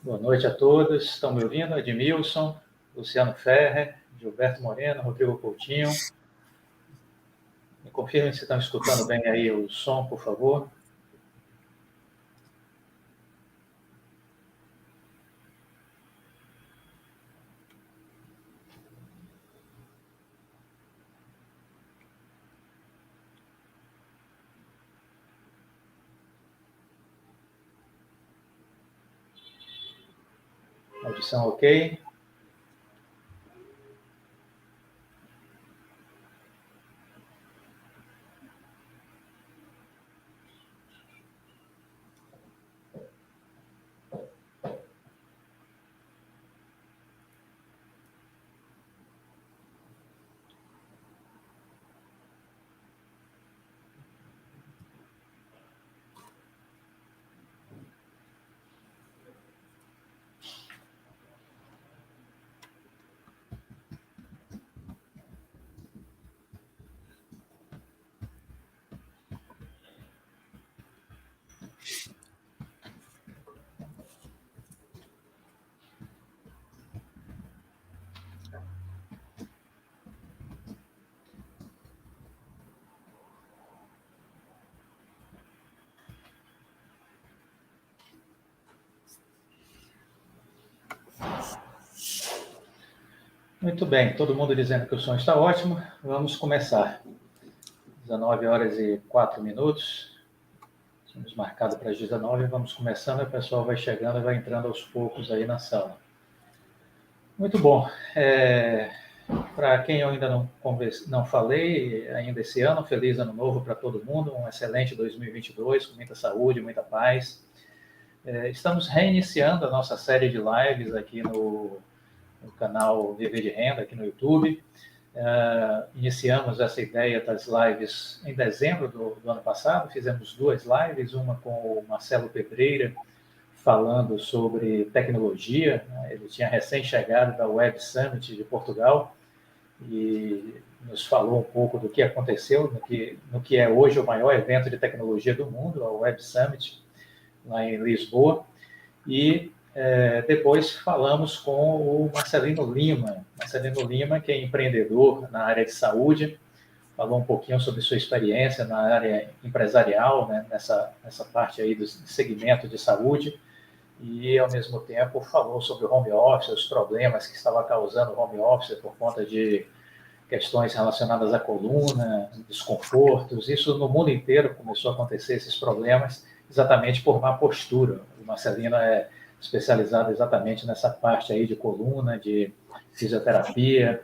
Boa noite a todos. Estão me ouvindo? Edmilson, Luciano Ferrer, Gilberto Moreno, Rodrigo Coutinho. Me confirmem se estão escutando bem aí o som, por favor. Audição ok? Muito bem, todo mundo dizendo que o som está ótimo. Vamos começar. 19h04. Tínhamos marcado para as 19h, vamos começando, o pessoal vai chegando e vai entrando aos poucos aí na sala. Muito bom. Para quem eu ainda não falei, ainda esse ano, feliz ano novo para todo mundo, um excelente 2022, com muita saúde, muita paz. Estamos reiniciando a nossa série de lives aqui no canal Viver de Renda, aqui no YouTube. Iniciamos essa ideia das lives em dezembro do ano passado, fizemos 2 lives, uma com o Marcelo Pedreira, falando sobre tecnologia, né? Ele tinha recém-chegado da Web Summit de Portugal e nos falou um pouco do que aconteceu no que é hoje o maior evento de tecnologia do mundo, a Web Summit, lá em Lisboa. E depois falamos com o Marcelino Lima, que é empreendedor na área de saúde, falou um pouquinho sobre sua experiência na área empresarial, né, nessa parte aí do segmento de saúde, e ao mesmo tempo falou sobre o home office, os problemas que estava causando o home office por conta de questões relacionadas à coluna, desconfortos. Isso no mundo inteiro começou a acontecer, esses problemas, exatamente por má postura. O Marcelino é especializado exatamente nessa parte aí de coluna, de fisioterapia,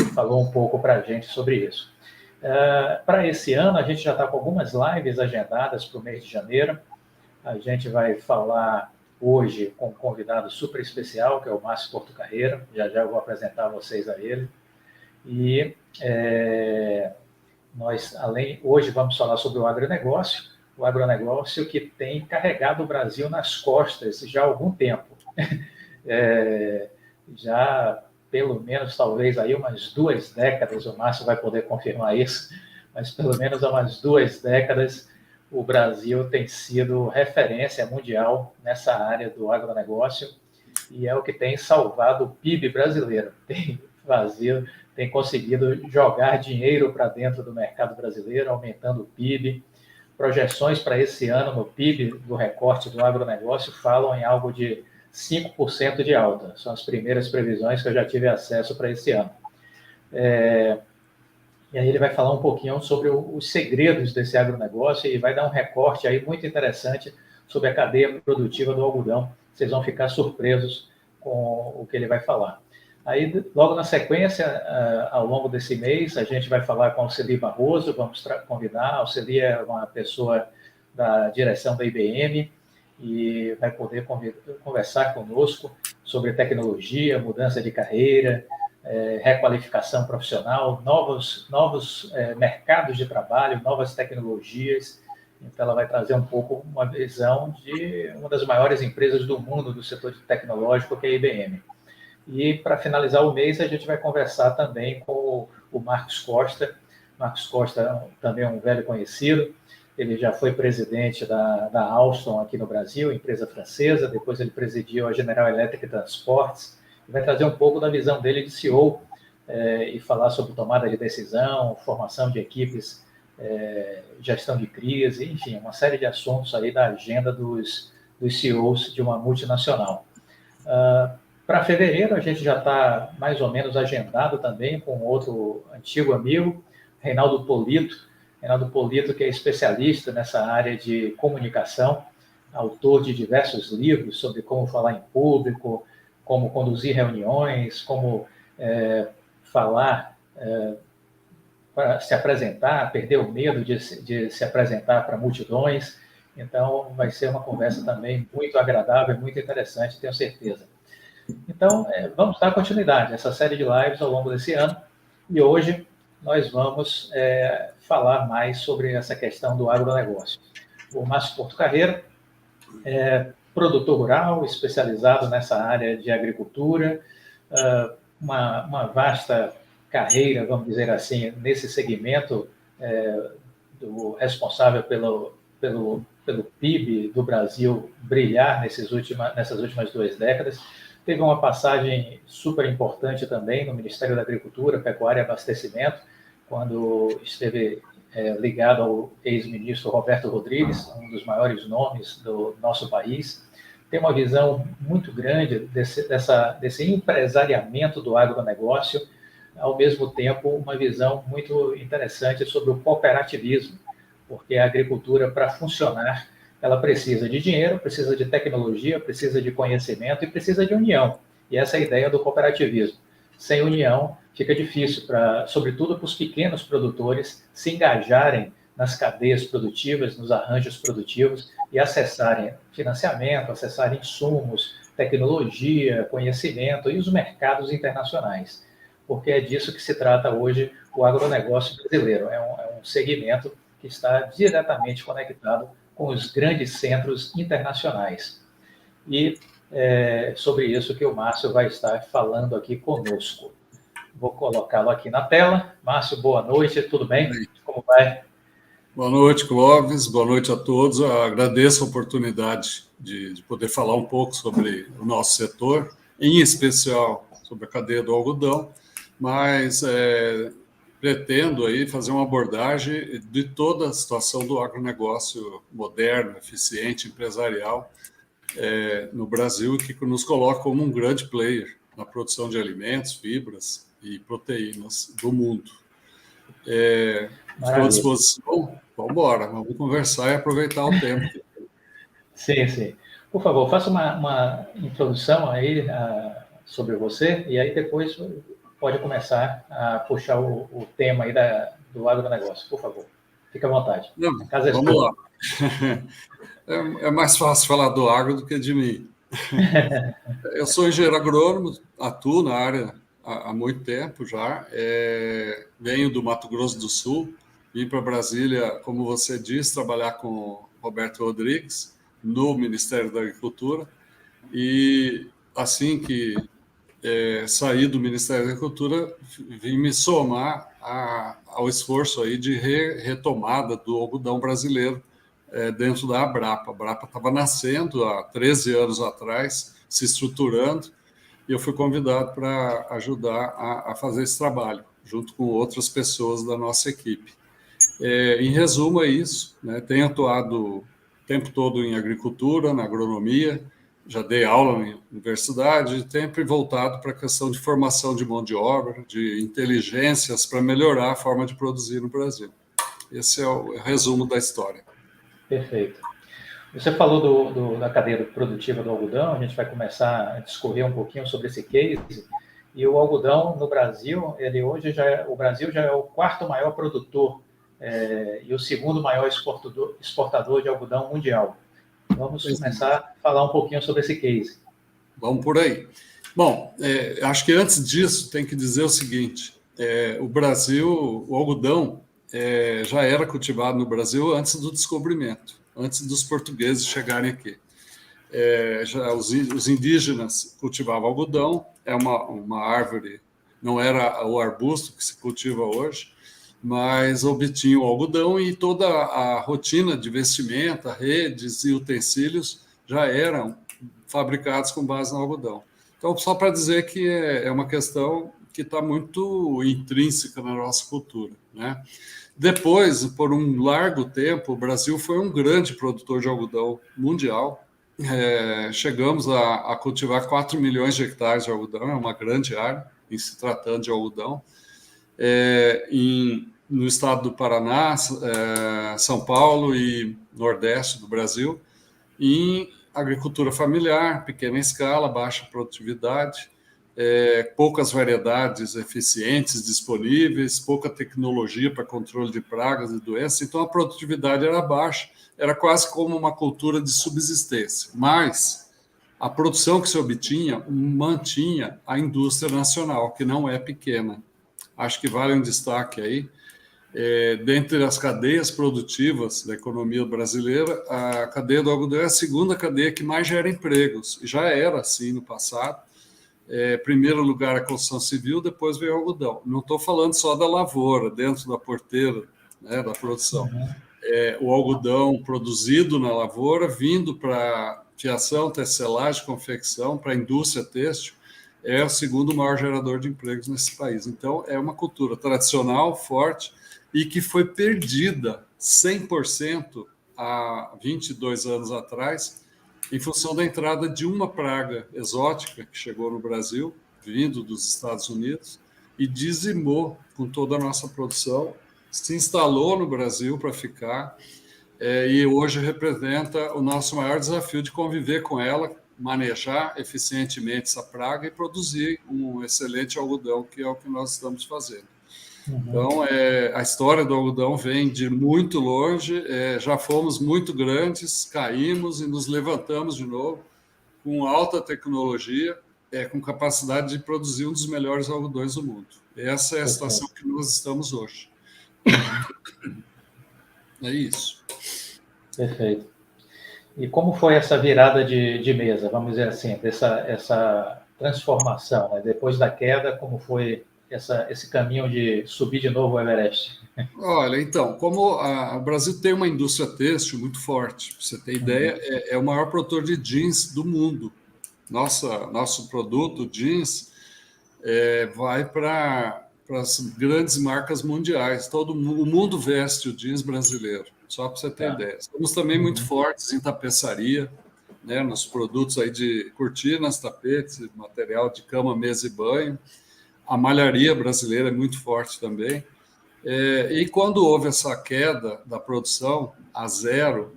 e falou um pouco para a gente sobre isso. Para esse ano, a gente já está com algumas lives agendadas para o mês de janeiro. A gente vai falar hoje com um convidado super especial, que é o Márcio Portocarreiro. Já eu vou apresentar vocês a ele. E nós, hoje vamos falar sobre o agronegócio que tem carregado o Brasil nas costas já há algum tempo. Já pelo menos, talvez, aí umas 2 décadas, o Márcio vai poder confirmar isso, mas pelo menos há umas 2 décadas, o Brasil tem sido referência mundial nessa área do agronegócio e é o que tem salvado o PIB brasileiro. Tem conseguido jogar dinheiro para dentro do mercado brasileiro, aumentando o PIB. Projeções para esse ano no PIB do recorte do agronegócio falam em algo de 5% de alta. São as primeiras previsões que eu já tive acesso para esse ano. E aí ele vai falar um pouquinho sobre os segredos desse agronegócio e vai dar um recorte aí muito interessante sobre a cadeia produtiva do algodão. Vocês vão ficar surpresos com o que ele vai falar. Aí, logo na sequência, ao longo desse mês, a gente vai falar com a Alceli Barroso, vamos convidar. A Alceli é uma pessoa da direção da IBM e vai poder conversar conosco sobre tecnologia, mudança de carreira, requalificação profissional, novos mercados de trabalho, novas tecnologias. Então, ela vai trazer um pouco uma visão de uma das maiores empresas do mundo do setor tecnológico, que é a IBM. E, para finalizar o mês, a gente vai conversar também com o Marcos Costa. Marcos Costa também é um velho conhecido. Ele já foi presidente da Alstom aqui no Brasil, empresa francesa. Depois ele presidiu a General Electric Transportes. Vai trazer um pouco da visão dele de CEO e falar sobre tomada de decisão, formação de equipes, gestão de crise, enfim, uma série de assuntos aí da agenda dos CEOs de uma multinacional. Para fevereiro, a gente já está mais ou menos agendado também com outro antigo amigo, Reinaldo Polito. Reinaldo Polito, que é especialista nessa área de comunicação, autor de diversos livros sobre como falar em público, como conduzir reuniões, como falar para se apresentar, perder o medo de se apresentar para multidões. Então, vai ser uma conversa também muito agradável, muito interessante, tenho certeza. Então, vamos dar continuidade a essa série de lives ao longo desse ano. E hoje nós vamos falar mais sobre essa questão do agronegócio. O Márcio Portocarrero é produtor rural, especializado nessa área de agricultura, uma vasta carreira, vamos dizer assim, nesse segmento responsável pelo PIB do Brasil brilhar nessas últimas 2 décadas. Teve uma passagem super importante também no Ministério da Agricultura, Pecuária e Abastecimento, quando esteve ligado ao ex-ministro Roberto Rodrigues, um dos maiores nomes do nosso país. Tem uma visão muito grande desse empresariamento do agronegócio, ao mesmo tempo uma visão muito interessante sobre o cooperativismo, porque a agricultura, para funcionar, ela precisa de dinheiro, precisa de tecnologia, precisa de conhecimento e precisa de união. E essa é a ideia do cooperativismo. Sem união, fica difícil, sobretudo para os pequenos produtores, se engajarem nas cadeias produtivas, nos arranjos produtivos e acessarem financiamento, acessarem insumos, tecnologia, conhecimento e os mercados internacionais. Porque é disso que se trata hoje o agronegócio brasileiro. É um segmento que está diretamente conectado com os grandes centros internacionais. E sobre isso que o Márcio vai estar falando aqui conosco. Vou colocá-lo aqui na tela. Márcio, boa noite, tudo bem? Como vai? Boa noite, Clóvis. Boa noite a todos. Eu agradeço a oportunidade de poder falar um pouco sobre o nosso setor, em especial sobre a cadeia do algodão, mas pretendo aí fazer uma abordagem de toda a situação do agronegócio moderno, eficiente, empresarial no Brasil, que nos coloca como um grande player na produção de alimentos, fibras e proteínas do mundo. Estou à disposição. Vamos embora, vamos conversar e aproveitar o tempo. Sim, sim. Por favor, faça uma introdução aí sobre você e aí depois pode começar a puxar o tema aí do agronegócio, por favor. Fique à vontade. Não, vamos lá. É mais fácil falar do agro do que de mim. Eu sou engenheiro agrônomo, atuo na área há muito tempo já. Venho do Mato Grosso do Sul, vim para Brasília, como você disse, trabalhar com Roberto Rodrigues no Ministério da Agricultura. E assim que saí do Ministério da Agricultura, vim me somar ao esforço aí de retomada do algodão brasileiro dentro da Abrapa. A Abrapa estava nascendo há 13 anos atrás, se estruturando, e eu fui convidado para ajudar a fazer esse trabalho, junto com outras pessoas da nossa equipe. Em resumo, é isso, né? Tenho atuado o tempo todo em agricultura, na agronomia, já dei aula na universidade, sempre voltado para a questão de formação de mão de obra, de inteligências para melhorar a forma de produzir no Brasil. Esse é o resumo da história. Perfeito. Você falou da cadeia produtiva do algodão, a gente vai começar a discorrer um pouquinho sobre esse case, e o algodão no Brasil, o Brasil já é o quarto maior produtor e o segundo maior exportador de algodão mundial. Vamos começar a falar um pouquinho sobre esse case. Vamos por aí. Bom, acho que antes disso tem que dizer o seguinte, o Brasil, o algodão já era cultivado no Brasil antes do descobrimento, antes dos portugueses chegarem aqui. Já os indígenas cultivavam algodão, é uma árvore, não era o arbusto que se cultiva hoje, mas obtinham o algodão e toda a rotina de vestimenta, redes e utensílios já eram fabricados com base no algodão. Então, só para dizer que é uma questão que está muito intrínseca na nossa cultura, né? Depois, por um largo tempo, o Brasil foi um grande produtor de algodão mundial. Chegamos a cultivar 4 milhões de hectares de algodão, é uma grande área, em se tratando de algodão. No estado do Paraná, São Paulo e Nordeste do Brasil, em agricultura familiar, pequena escala, baixa produtividade, poucas variedades eficientes disponíveis, pouca tecnologia para controle de pragas e doenças, então a produtividade era baixa, era quase como uma cultura de subsistência, mas a produção que se obtinha mantinha a indústria nacional, que não é pequena. Acho que vale um destaque aí. Dentre as cadeias produtivas da economia brasileira, a cadeia do algodão é a segunda cadeia que mais gera empregos, e já era assim no passado. Primeiro lugar a construção civil, depois veio o algodão. Não estou falando só da lavoura, dentro da porteira, né, da produção. Uhum. O algodão produzido na lavoura, vindo para fiação, tecelagem, confecção, para a indústria têxtil, é o segundo maior gerador de empregos nesse país. Então, é uma cultura tradicional, forte, e que foi perdida 100% há 22 anos atrás, em função da entrada de uma praga exótica que chegou no Brasil, vindo dos Estados Unidos, e dizimou com toda a nossa produção, se instalou no Brasil para ficar, e hoje representa o nosso maior desafio de conviver com ela, manejar eficientemente essa praga e produzir um excelente algodão, que é o que nós estamos fazendo. Uhum. Então, a história do algodão vem de muito longe, já fomos muito grandes, caímos e nos levantamos de novo, com alta tecnologia, com capacidade de produzir um dos melhores algodões do mundo. Essa é a situação que nós estamos hoje. É isso. Perfeito. E como foi essa virada de mesa, vamos dizer assim, essa transformação, né? Depois da queda, como foi esse caminho de subir de novo o Everest? Olha, então, como o Brasil tem uma indústria têxtil muito forte, para você ter ideia, é o maior produtor de jeans do mundo. Nosso produto, jeans, vai para as grandes marcas mundiais. O mundo veste o jeans brasileiro, só para você ter ideia. Estamos também muito fortes em tapeçaria, né, nos produtos aí de cortinas, tapetes, material de cama, mesa e banho. A malharia brasileira é muito forte também. E quando houve essa queda da produção a zero,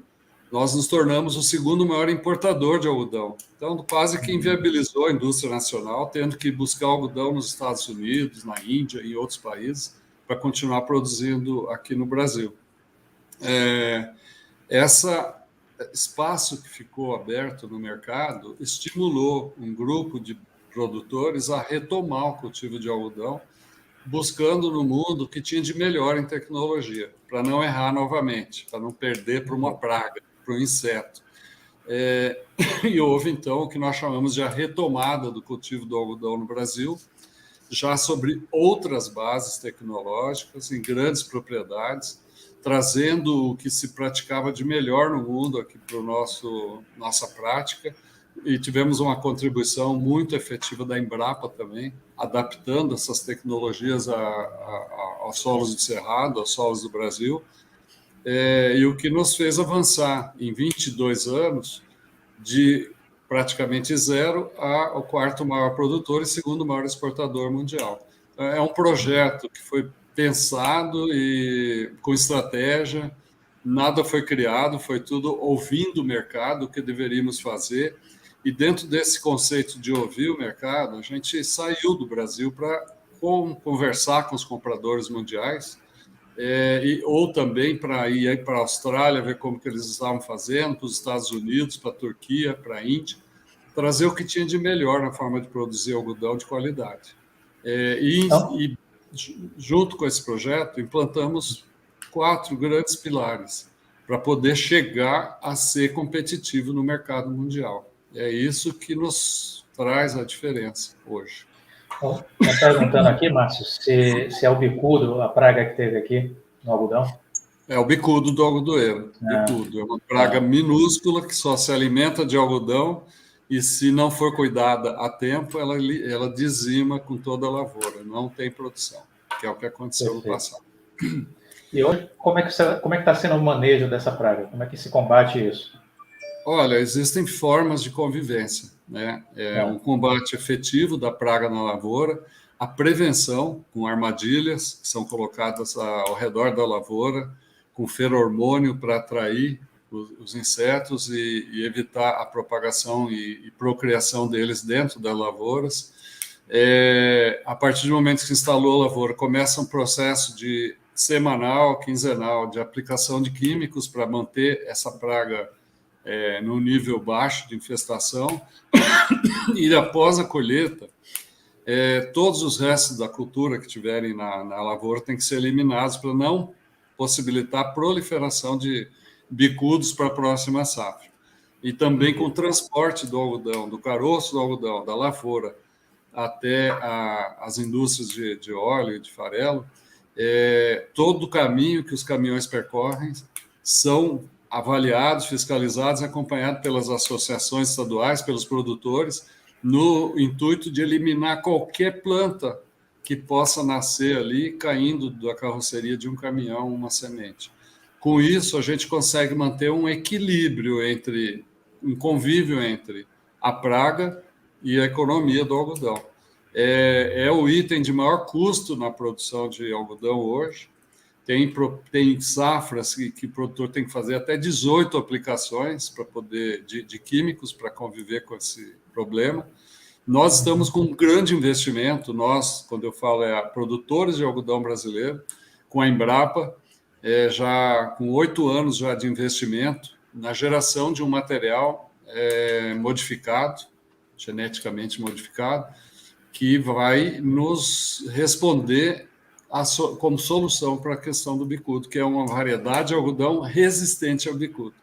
nós nos tornamos o segundo maior importador de algodão. Então, quase que inviabilizou a indústria nacional, tendo que buscar algodão nos Estados Unidos, na Índia e em outros países, para continuar produzindo aqui no Brasil. Esse espaço que ficou aberto no mercado estimulou um grupo de produtores a retomar o cultivo de algodão, buscando no mundo o que tinha de melhor em tecnologia, para não errar novamente, para não perder para uma praga, para um inseto. E houve, então, o que nós chamamos de a retomada do cultivo do algodão no Brasil, já sobre outras bases tecnológicas, em grandes propriedades, trazendo o que se praticava de melhor no mundo aqui para nossa prática, e tivemos uma contribuição muito efetiva da Embrapa também, adaptando essas tecnologias aos solos de Cerrado, aos solos do Brasil, e o que nos fez avançar em 22 anos de praticamente zero ao quarto maior produtor e segundo maior exportador mundial. É um projeto que foi pensado e com estratégia, nada foi criado, foi tudo ouvindo o mercado, o que deveríamos fazer, e dentro desse conceito de ouvir o mercado, a gente saiu do Brasil para conversar com os compradores mundiais, ou também para ir para a Austrália, ver como que eles estavam fazendo, para os Estados Unidos, para a Turquia, para a Índia, trazer o que tinha de melhor na forma de produzir algodão de qualidade. E junto com esse projeto, implantamos 4 grandes pilares para poder chegar a ser competitivo no mercado mundial. É isso que nos traz a diferença hoje. Estão perguntando aqui, Márcio, se é o bicudo a praga que teve aqui no algodão? É o bicudo do algodoeiro. Bicudo. É uma praga minúscula que só se alimenta de algodão e, se não for cuidada a tempo, ela dizima com toda a lavoura. Não tem produção, que é o que aconteceu no passado. E hoje, como é que está sendo o manejo dessa praga? Como é que se combate isso? Olha, existem formas de convivência, né? Um combate efetivo da praga na lavoura, a prevenção com armadilhas que são colocadas ao redor da lavoura, com feromônio para atrair os insetos e evitar a propagação e procriação deles dentro das lavouras. A partir do momento que se instalou a lavoura, começa um processo de semanal, quinzenal, de aplicação de químicos para manter essa praga no nível baixo de infestação, e após a colheita, todos os restos da cultura que tiverem na lavoura têm que ser eliminados para não possibilitar a proliferação de bicudos para a próxima safra. E também com o transporte do algodão, do caroço do algodão, da lavoura, até as indústrias de óleo e de farelo, todo o caminho que os caminhões percorrem são avaliados, fiscalizados, acompanhados pelas associações estaduais, pelos produtores, no intuito de eliminar qualquer planta que possa nascer ali caindo da carroceria de um caminhão, uma semente. Com isso, a gente consegue manter um equilíbrio um convívio entre a praga e a economia do algodão. É o item de maior custo na produção de algodão hoje. Tem safras que o produtor tem que fazer até 18 aplicações para poder de químicos para conviver com esse problema. Nós estamos com um grande investimento, quando eu falo, produtores de algodão brasileiro, com a Embrapa, já com 8 anos já de investimento na geração de um material modificado, geneticamente modificado, que vai nos responder como solução para a questão do bicudo, que é uma variedade de algodão resistente ao bicudo.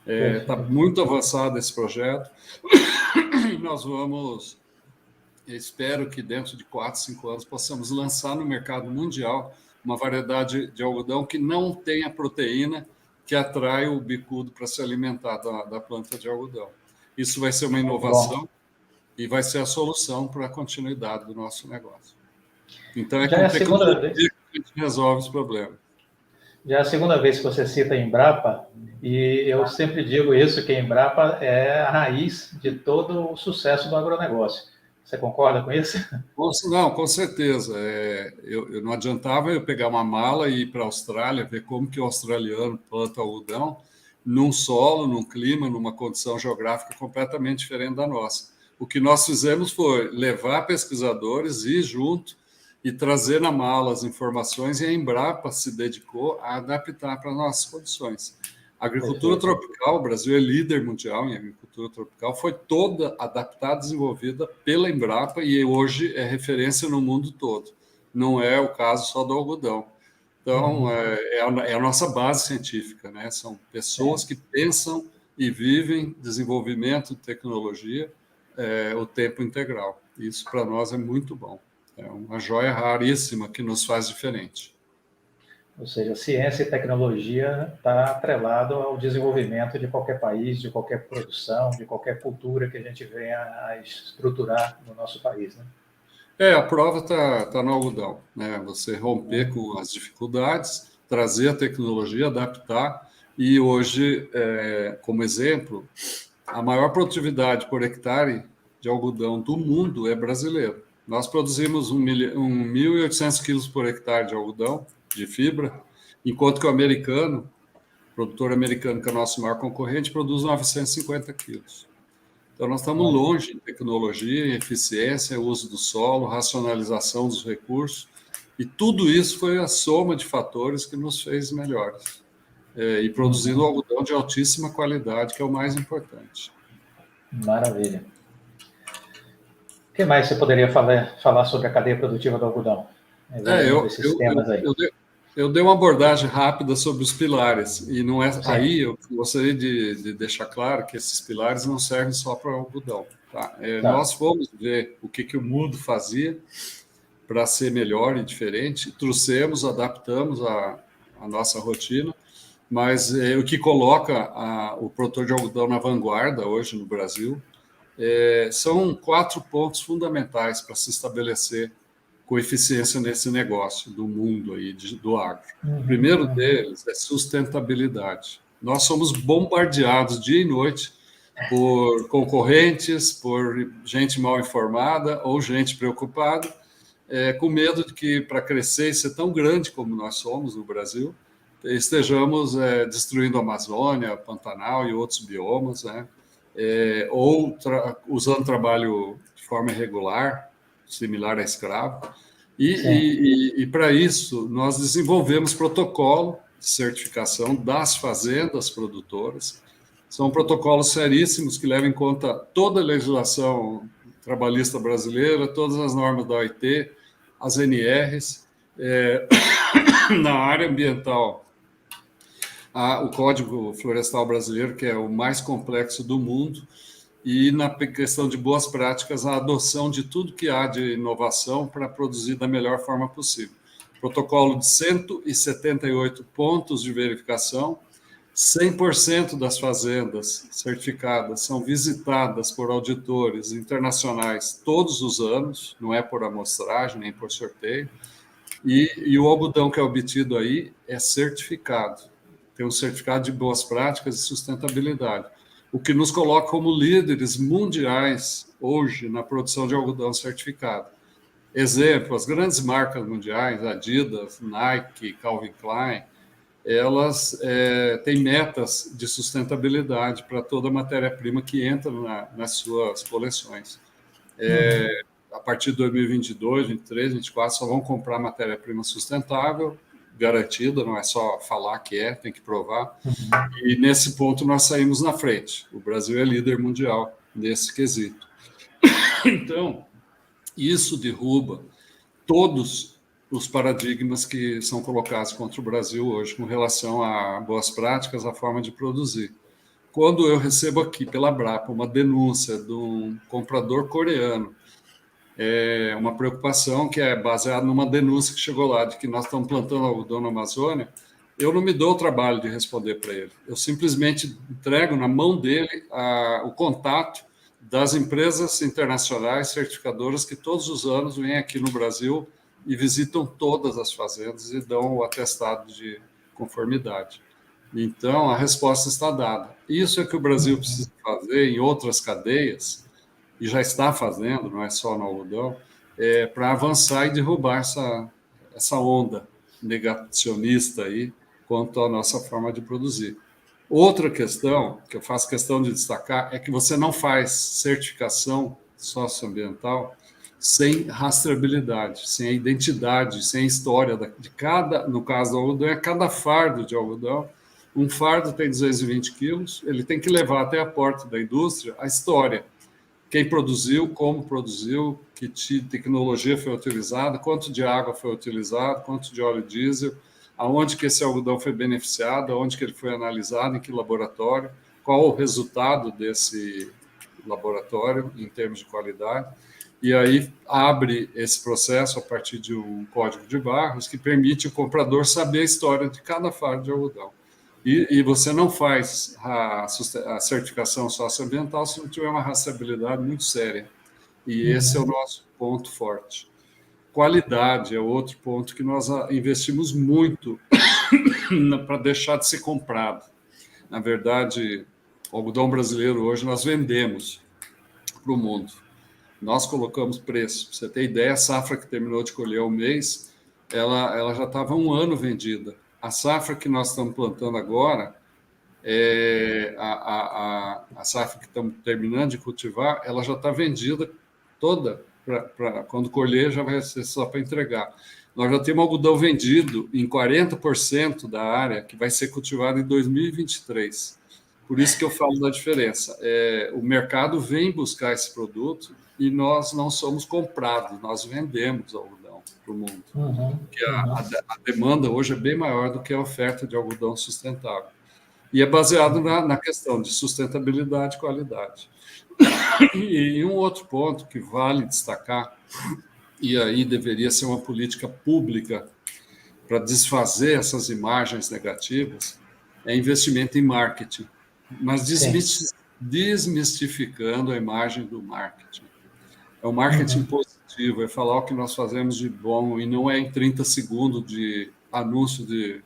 Está muito avançado esse projeto. Nós espero que dentro de 4, 5 anos possamos lançar no mercado mundial uma variedade de algodão que não tenha proteína que atrai o bicudo para se alimentar da planta de algodão. Isso vai ser uma inovação e vai ser a solução para a continuidade do nosso negócio. Então, já é a segunda vez que a gente resolve os problemas. Já é a segunda vez que você cita a Embrapa, e eu sempre digo isso, que a Embrapa é a raiz de todo o sucesso do agronegócio. Você concorda com isso? Não, com certeza. Eu não adiantava eu pegar uma mala e ir para a Austrália, ver como que o australiano planta algodão, num solo, num clima, numa condição geográfica completamente diferente da nossa. O que nós fizemos foi levar pesquisadores, ir junto, e trazer na mala as informações, e a Embrapa se dedicou a adaptar para as nossas condições. A agricultura tropical, o Brasil é líder mundial em agricultura tropical, foi toda adaptada, desenvolvida pela Embrapa, e hoje é referência no mundo todo. Não é o caso só do algodão. Então, é a nossa base científica, né? São pessoas que pensam e vivem desenvolvimento de tecnologia o tempo integral. Isso, para nós, é muito bom. É uma joia raríssima que nos faz diferente. Ou seja, ciência e tecnologia está atrelado ao desenvolvimento de qualquer país, de qualquer produção, de qualquer cultura que a gente venha a estruturar no nosso país, né? A prova tá no algodão, né? Você romper com as dificuldades, trazer a tecnologia, adaptar, e hoje, como exemplo, a maior produtividade por hectare de algodão do mundo é brasileiro. Nós produzimos 1.800 quilos por hectare de algodão, de fibra, enquanto que o americano, produtor americano, que é o nosso maior concorrente, produz 950 quilos. Então, nós estamos longe em tecnologia, em eficiência, uso do solo, racionalização dos recursos, e tudo isso foi a soma de fatores que nos fez melhores. E produzindo algodão de altíssima qualidade, que é o mais importante. Maravilha. O que mais você poderia falar sobre a cadeia produtiva do algodão? Esses temas aí. Eu dei uma abordagem rápida sobre os pilares, e não é. Sim. Aí eu gostaria de deixar claro que esses pilares não servem só para o algodão. Tá? Nós fomos ver o que o mundo fazia para ser melhor e diferente, trouxemos, adaptamos a nossa rotina, mas o que coloca o produtor de algodão na vanguarda hoje no Brasil são 4 pontos fundamentais para se estabelecer com eficiência nesse negócio do mundo aí, do agro. O primeiro deles é sustentabilidade. Nós somos bombardeados dia e noite por concorrentes, por gente mal informada ou gente preocupada, com medo de que, para crescer e ser tão grande como nós somos no Brasil, estejamos destruindo a Amazônia, Pantanal e outros biomas, né? Ou usando trabalho de forma irregular, similar a escravo. E para isso, nós desenvolvemos protocolo de certificação das fazendas produtoras. São protocolos seríssimos que levam em conta toda a legislação trabalhista brasileira, todas as normas da OIT, as NRs. Na área ambiental, o Código Florestal Brasileiro, que é o mais complexo do mundo, e na questão de boas práticas, a adoção de tudo que há de inovação para produzir da melhor forma possível. Protocolo de 178 pontos de verificação, 100% das fazendas certificadas são visitadas por auditores internacionais todos os anos, não é por amostragem nem por sorteio, e o algodão que é obtido aí é certificado, tem um certificado de boas práticas e sustentabilidade, o que nos coloca como líderes mundiais hoje na produção de algodão certificado. Exemplo, as grandes marcas mundiais, Adidas, Nike, Calvin Klein, elas têm metas de sustentabilidade para toda a matéria-prima que entra nas suas coleções. A partir de 2022, 2023, 2024, só vão comprar matéria-prima sustentável, garantida, não é só falar que tem que provar. E nesse ponto nós saímos na frente. O Brasil é líder mundial nesse quesito. Então, isso derruba todos os paradigmas que são colocados contra o Brasil hoje com relação a boas práticas, a forma de produzir. Quando eu recebo aqui pela Brapa uma denúncia de um comprador coreano, uma preocupação que é baseada numa denúncia que chegou lá de que nós estamos plantando algodão na Amazônia, eu não me dou o trabalho de responder para ele. Eu simplesmente entrego na mão dele o contato das empresas internacionais certificadoras que todos os anos vêm aqui no Brasil e visitam todas as fazendas e dão o atestado de conformidade. Então, a resposta está dada. Isso é que o Brasil precisa fazer em outras cadeias, e já está fazendo, não é só no algodão, para avançar e derrubar essa onda negacionista aí quanto à nossa forma de produzir. Outra questão que eu faço questão de destacar é que você não faz certificação socioambiental sem rastreabilidade, sem a identidade, sem a história de cada, no caso do algodão, cada fardo de algodão. Um fardo tem 220 quilos, ele tem que levar até a porta da indústria a história. Quem produziu, como produziu, que tecnologia foi utilizada, quanto de água foi utilizado, quanto de óleo diesel, aonde que esse algodão foi beneficiado, aonde que ele foi analisado, em que laboratório. qual o resultado desse laboratório em termos de qualidade, e aí abre esse processo a partir de um código de barras que permite o comprador saber a história de cada fardo de algodão. E você não faz a certificação socioambiental se não tiver uma rastreabilidade muito séria. E esse é o nosso ponto forte. Qualidade é outro ponto que nós investimos muito para deixar de ser comprado. Na verdade, o algodão brasileiro hoje nós vendemos para o mundo. Nós colocamos preço. Para você ter ideia, a safra que terminou de colher o mês, ela já estava 1 ano vendida. A safra que nós estamos plantando agora, a safra que estamos terminando de cultivar, ela já está vendida toda. Quando colher, já vai ser só para entregar. Nós já temos algodão vendido em 40% da área que vai ser cultivado em 2023. Por isso que eu falo da diferença. O mercado vem buscar esse produto e nós não somos comprados, nós vendemos algodão para o mundo. Porque a demanda hoje é bem maior do que a oferta de algodão sustentável. E é baseado na questão de sustentabilidade e qualidade. E um outro ponto que vale destacar, e aí deveria ser uma política pública para desfazer essas imagens negativas, é investimento em marketing, mas desmistificando a imagem do marketing. É o marketing positivo, é falar o que nós fazemos de bom, e não é em 30 segundos de anúncio de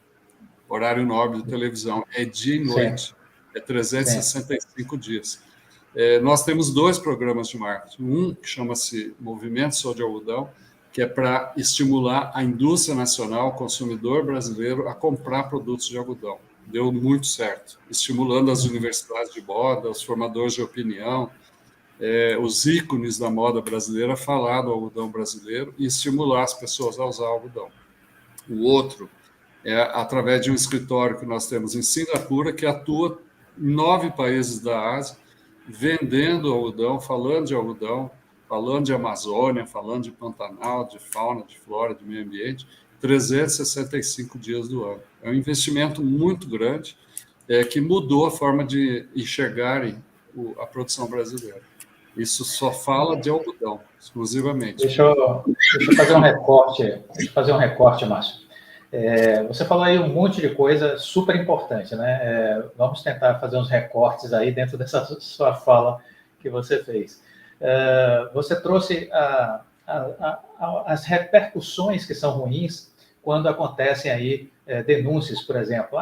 horário nobre de televisão, é dia e noite, é 365 dias. Nós temos 2 programas de marketing, um que chama-se Movimento Sou de Algodão, que é para estimular a indústria nacional, o consumidor brasileiro, a comprar produtos de algodão. Deu muito certo, estimulando as universidades de moda, os formadores de opinião, os ícones da moda brasileira a falar do algodão brasileiro e estimular as pessoas a usar algodão. O outro é através de um escritório que nós temos em Singapura, que atua em 9 países da Ásia, vendendo algodão, falando de algodão, falando de Amazônia, falando de Pantanal, de fauna, de flora, de meio ambiente, 365 dias do ano. É um investimento muito grande que mudou a forma de enxergarem a produção brasileira. Isso só fala de algodão, exclusivamente. Deixa eu fazer um recorte, Márcio. Você falou aí um monte de coisa super importante, né? Vamos tentar fazer uns recortes aí dentro dessa sua fala que você fez. Você trouxe as repercussões que são ruins quando acontecem aí denúncias, por exemplo.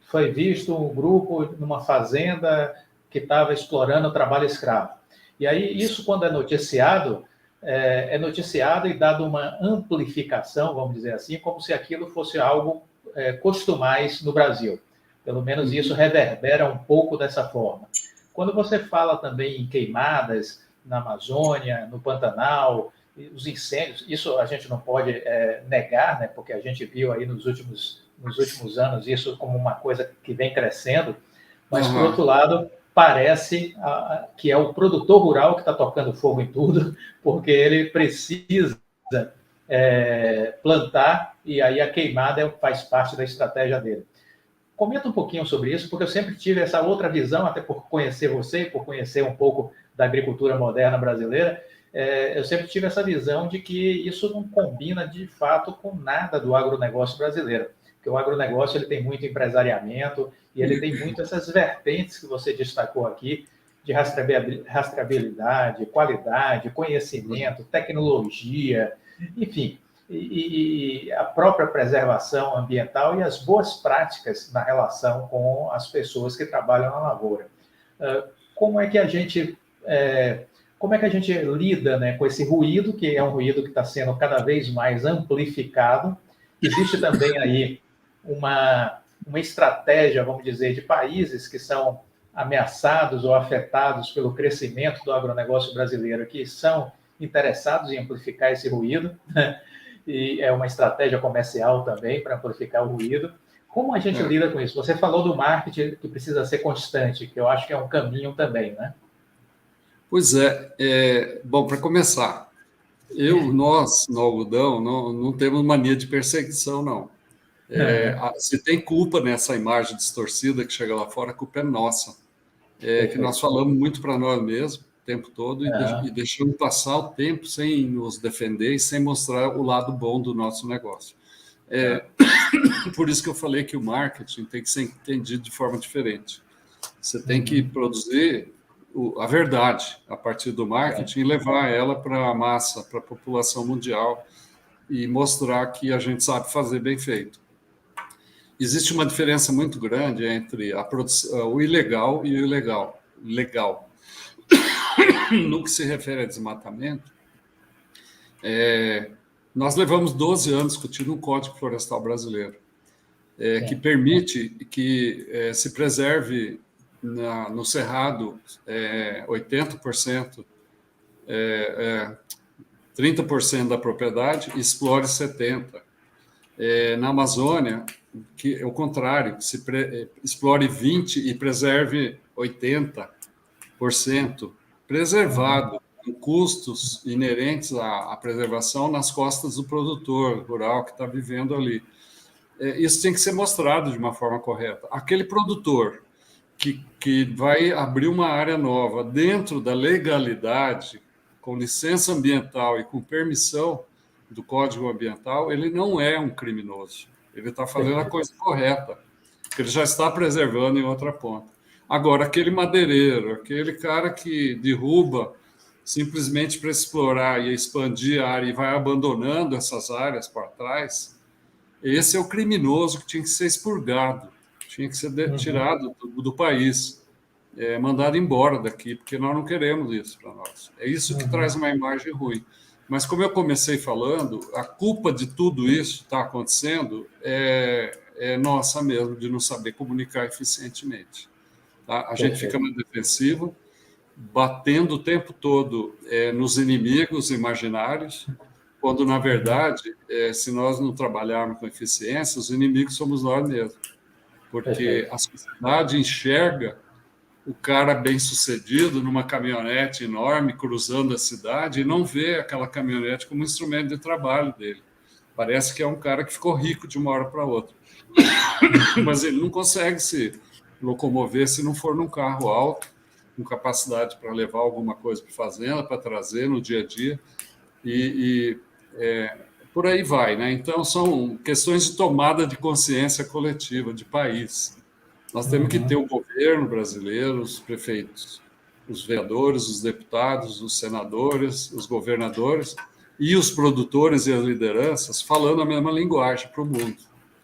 Foi visto um grupo numa fazenda que estava explorando o trabalho escravo. E aí, isso, quando é noticiado e dado uma amplificação, vamos dizer assim, como se aquilo fosse algo costumais no Brasil. Pelo menos isso reverbera um pouco dessa forma. Quando você fala também em queimadas na Amazônia, no Pantanal, os incêndios, isso a gente não pode negar, né, porque a gente viu aí nos últimos anos isso como uma coisa que vem crescendo, mas, por outro lado, parece que é o produtor rural que está tocando fogo em tudo, porque ele precisa plantar e aí a queimada faz parte da estratégia dele. Comenta um pouquinho sobre isso, porque eu sempre tive essa outra visão, até por conhecer você, por conhecer um pouco da agricultura moderna brasileira, eu sempre tive essa visão de que isso não combina, de fato, com nada do agronegócio brasileiro. Porque o agronegócio ele tem muito empresariamento e ele tem muito essas vertentes que você destacou aqui, de rastreabilidade, qualidade, conhecimento, tecnologia, enfim, e a própria preservação ambiental e as boas práticas na relação com as pessoas que trabalham na lavoura. Como é que a gente lida, né, com esse ruído, que é um ruído que está sendo cada vez mais amplificado? Existe também aí uma estratégia, vamos dizer, de países que são ameaçados ou afetados pelo crescimento do agronegócio brasileiro, que são interessados em amplificar esse ruído, né? E é uma estratégia comercial também para amplificar o ruído. Como a gente lida com isso? Você falou do marketing que precisa ser constante, que eu acho que é um caminho também, né? Pois bom, para começar, nós, no algodão, não temos mania de perseguição, não. Se tem culpa nessa imagem distorcida que chega lá fora, a culpa é nossa. Que nós falamos muito para nós mesmos o tempo todo e deixamos passar o tempo sem nos defender e sem mostrar o lado bom do nosso negócio. Por isso que eu falei que o marketing tem que ser entendido de forma diferente. Você tem que produzir a verdade a partir do marketing e levar ela para a massa, para a população mundial e mostrar que a gente sabe fazer bem feito. Existe uma diferença muito grande entre o ilegal e o legal. No que se refere a desmatamento, nós levamos 12 anos discutindo um Código Florestal brasileiro, que permite que se preserve no Cerrado 80%, 30% da propriedade e explore 70%. Na Amazônia, que é o contrário, se explore 20% e preserve 80%, preservado, com custos inerentes à preservação nas costas do produtor rural que está vivendo ali. Isso tem que ser mostrado de uma forma correta. Aquele produtor que vai abrir uma área nova dentro da legalidade, com licença ambiental e com permissão do Código Ambiental, ele não é um criminoso. Ele está fazendo a coisa correta, porque ele já está preservando em outra ponta. Agora, aquele madeireiro, aquele cara que derruba simplesmente para explorar e expandir a área e vai abandonando essas áreas para trás, esse é o criminoso que tinha que ser expurgado, tinha que ser tirado do país, mandado embora daqui, porque nós não queremos isso para nós. É isso que traz uma imagem ruim. Mas, como eu comecei falando, a culpa de tudo isso que está acontecendo é nossa mesmo, de não saber comunicar eficientemente. Tá? A gente fica na defensiva, batendo o tempo todo nos inimigos imaginários, quando, na verdade, se nós não trabalharmos com eficiência, os inimigos somos nós mesmos. Porque a sociedade enxerga o cara bem-sucedido numa caminhonete enorme cruzando a cidade e não vê aquela caminhonete como instrumento de trabalho dele. Parece que é um cara que ficou rico de uma hora para outra. Mas ele não consegue se locomover se não for num carro alto, com capacidade para levar alguma coisa para a fazenda, para trazer no dia a dia. Por aí vai, né? Então, são questões de tomada de consciência coletiva, de país. Nós temos que ter o governo brasileiro, os prefeitos, os vereadores, os deputados, os senadores, os governadores e os produtores e as lideranças falando a mesma linguagem para o mundo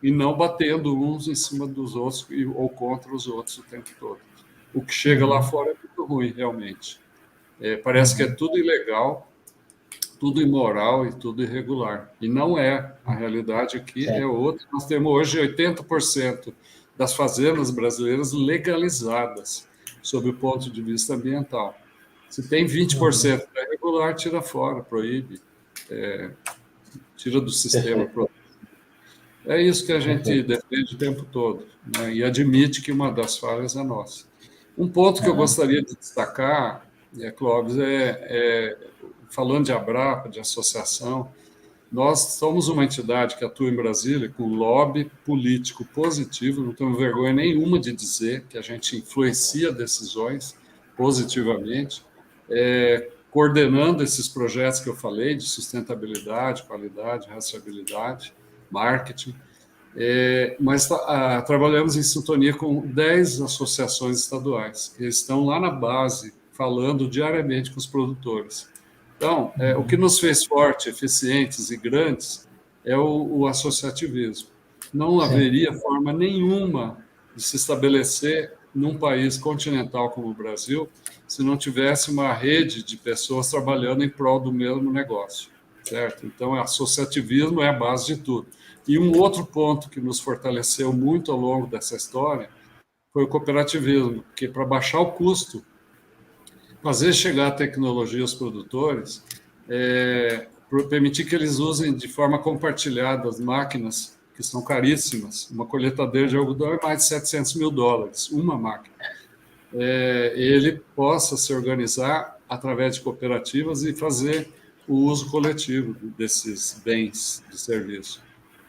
e não batendo uns em cima dos outros ou contra os outros o tempo todo. O que chega lá fora é muito ruim, realmente. Parece que é tudo ilegal, tudo imoral e tudo irregular. E não é. A realidade aqui é outra. Nós temos hoje 80% das fazendas brasileiras legalizadas, sob o ponto de vista ambiental. Se tem 20% que é irregular, tira fora, proíbe, tira do sistema. É isso que a gente defende o tempo todo, né? E admite que uma das falhas é nossa. Um ponto que eu gostaria de destacar, Clóvis, falando de Abrapa, de associação, nós somos uma entidade que atua em Brasília com lobby político positivo, não temos vergonha nenhuma de dizer que a gente influencia decisões positivamente, coordenando esses projetos que eu falei de sustentabilidade, qualidade, rastreabilidade, marketing, mas trabalhamos em sintonia com 10 associações estaduais, que estão lá na base, falando diariamente com os produtores. Então, o que nos fez fortes, eficientes e grandes é o associativismo. Não haveria forma nenhuma de se estabelecer num país continental como o Brasil se não tivesse uma rede de pessoas trabalhando em prol do mesmo negócio, certo? Então, o associativismo é a base de tudo. E um outro ponto que nos fortaleceu muito ao longo dessa história foi o cooperativismo, porque para baixar o custo, fazer chegar a tecnologia aos produtores, permitir que eles usem de forma compartilhada as máquinas, que são caríssimas. Uma colheitadeira de algodão é mais de $700 mil, uma máquina. Ele possa se organizar através de cooperativas e fazer o uso coletivo desses bens de serviço.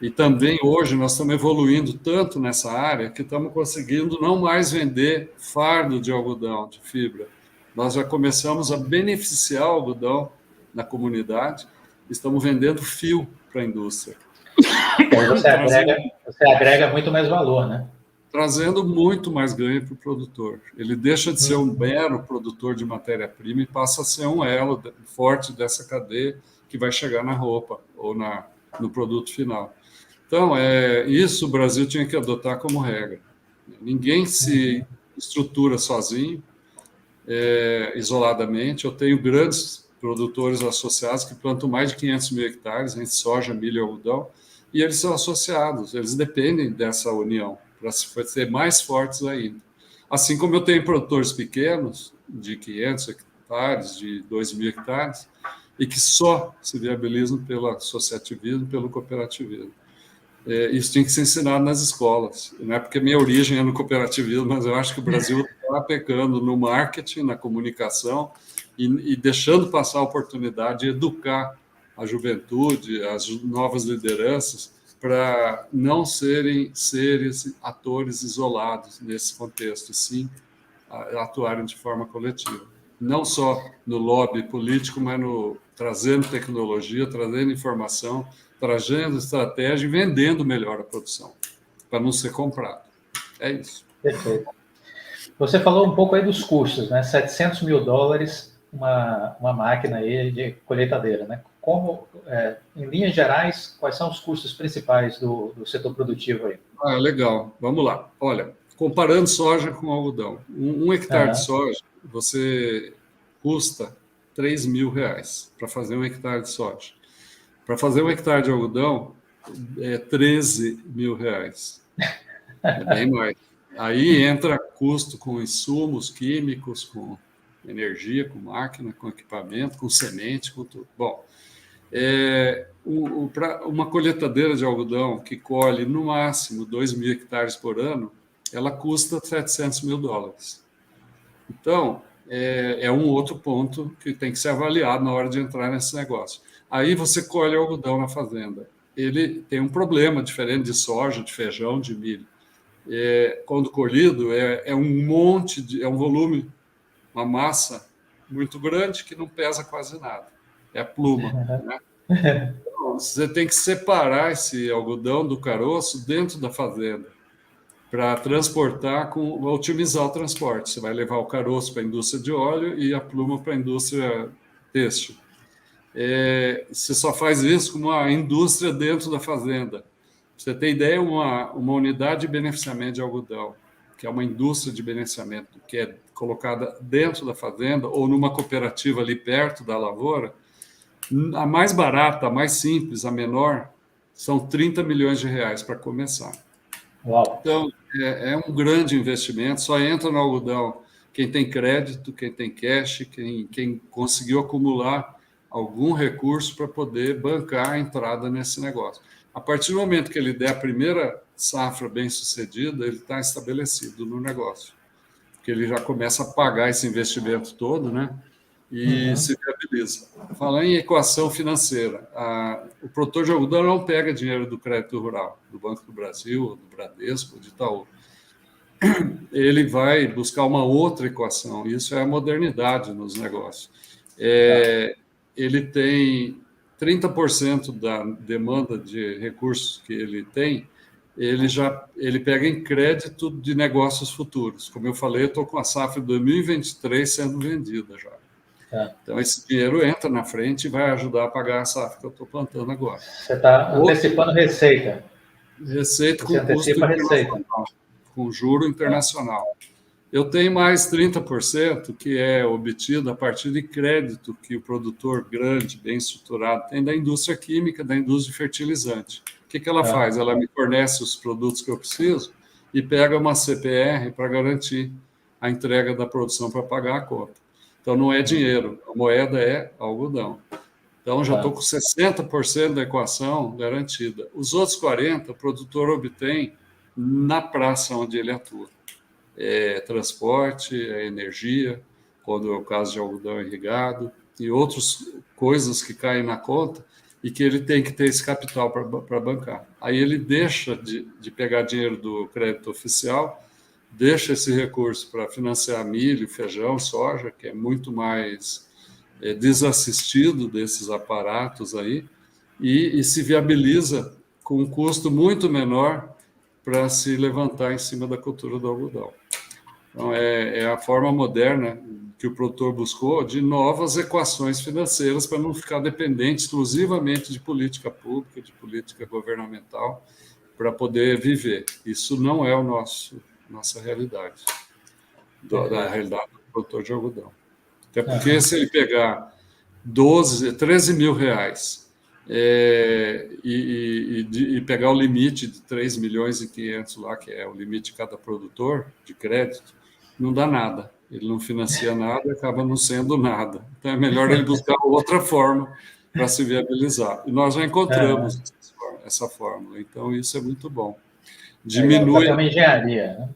E também hoje nós estamos evoluindo tanto nessa área que estamos conseguindo não mais vender fardo de algodão, de fibra. Nós já começamos a beneficiar o algodão na comunidade, estamos vendendo fio para a indústria. E aí você agrega muito mais valor, né? Trazendo muito mais ganho para o produtor. Ele deixa de ser um mero produtor de matéria-prima e passa a ser um elo forte dessa cadeia que vai chegar na roupa ou no produto final. Então, isso o Brasil tinha que adotar como regra. Ninguém se estrutura sozinho, isoladamente. Eu tenho grandes produtores associados que plantam mais de 500 mil hectares em soja, milho e algodão, e eles são associados, eles dependem dessa união para ser mais fortes ainda. Assim como eu tenho produtores pequenos, de 500 hectares, de 2.000 hectares, e que só se viabilizam pelo associativismo, pelo cooperativismo. Isso tem que ser ensinado nas escolas. Não é porque minha origem é no cooperativismo, mas eu acho que o Brasil está pecando no marketing, na comunicação, e deixando passar a oportunidade de educar a juventude, as novas lideranças, para não serem seres, atores isolados nesse contexto, e sim atuarem de forma coletiva. Não só no lobby político, mas trazendo tecnologia, trazendo informação, trazendo estratégia e vendendo melhor a produção, para não ser comprado. É isso. Perfeito. Você falou um pouco aí dos custos, né? $700 mil, uma máquina aí de colheitadeira, né? Em linhas gerais, quais são os custos principais do setor produtivo aí? Legal. Vamos lá. Olha, comparando soja com algodão, um hectare de soja, você custa R$3.000 para fazer um hectare de soja. Para fazer um hectare de algodão, é R$13.000. É bem mais. Aí entra custo com insumos químicos, com energia, com máquina, com equipamento, com semente, com tudo. Bom, uma colheitadeira de algodão que colhe no máximo 2.000 hectares por ano, ela custa $700 mil. Então, é um outro ponto que tem que ser avaliado na hora de entrar nesse negócio. Aí você colhe o algodão na fazenda. Ele tem um problema diferente de soja, de feijão, de milho. Quando colhido, é um monte, é um volume, uma massa muito grande que não pesa quase nada. É a pluma, né? Então, você tem que separar esse algodão do caroço dentro da fazenda para transportar, otimizar o transporte. Você vai levar o caroço para a indústria de óleo e a pluma para a indústria têxtil. Você só faz isso com uma indústria dentro da fazenda. Pra você ter ideia, uma unidade de beneficiamento de algodão, que é uma indústria de beneficiamento que é colocada dentro da fazenda ou numa cooperativa ali perto da lavoura, a mais barata, a mais simples, a menor, são R$30 milhões para começar. Uau. Então, é um grande investimento, só entra no algodão quem tem crédito, quem tem cash, quem conseguiu acumular algum recurso para poder bancar a entrada nesse negócio. A partir do momento que ele der a primeira safra bem-sucedida, ele está estabelecido no negócio, porque ele já começa a pagar esse investimento todo, né? E se viabiliza. Falando em equação financeira, o produtor de algodão não pega dinheiro do crédito rural, do Banco do Brasil, do Bradesco, de Itaú. Ele vai buscar uma outra equação, isso é a modernidade nos negócios. Ele tem 30% da demanda de recursos que ele tem, ele pega em crédito de negócios futuros. Como eu falei, eu estou com a safra de 2023 sendo vendida já. Então, esse dinheiro entra na frente e vai ajudar a pagar a safra que eu estou plantando agora. Você está antecipando receita. Receita com custo internacional, com juro internacional. Eu tenho mais 30% que é obtido a partir de crédito que o produtor grande, bem estruturado, tem da indústria química, da indústria de fertilizante. O que ela faz? Ela me fornece os produtos que eu preciso e pega uma CPR para garantir a entrega da produção para pagar a conta. Então, não é dinheiro, a moeda é algodão. Então, já estou com 60% da equação garantida. Os outros 40%, o produtor obtém na praça onde ele atua. Transporte, energia, quando é o caso de algodão irrigado, e outras coisas que caem na conta, e que ele tem que ter esse capital para bancar. Aí ele deixa de pegar dinheiro do crédito oficial, deixa esse recurso para financiar milho, feijão, soja, que é muito mais desassistido desses aparatos aí, e se viabiliza com um custo muito menor para se levantar em cima da cultura do algodão. Então, é a forma moderna que o produtor buscou de novas equações financeiras para não ficar dependente exclusivamente de política pública, de política governamental, para poder viver. Isso não é nossa realidade, da realidade do produtor de algodão. Até porque se ele pegar 13 mil reais e pegar o limite de 3 milhões e 500 lá, que é o limite de cada produtor de crédito, não dá nada. Ele não financia nada, acaba não sendo nada. Então é melhor ele buscar outra forma para se viabilizar. E nós já encontramos essa fórmula. Então isso é muito bom. Diminui uma engenharia,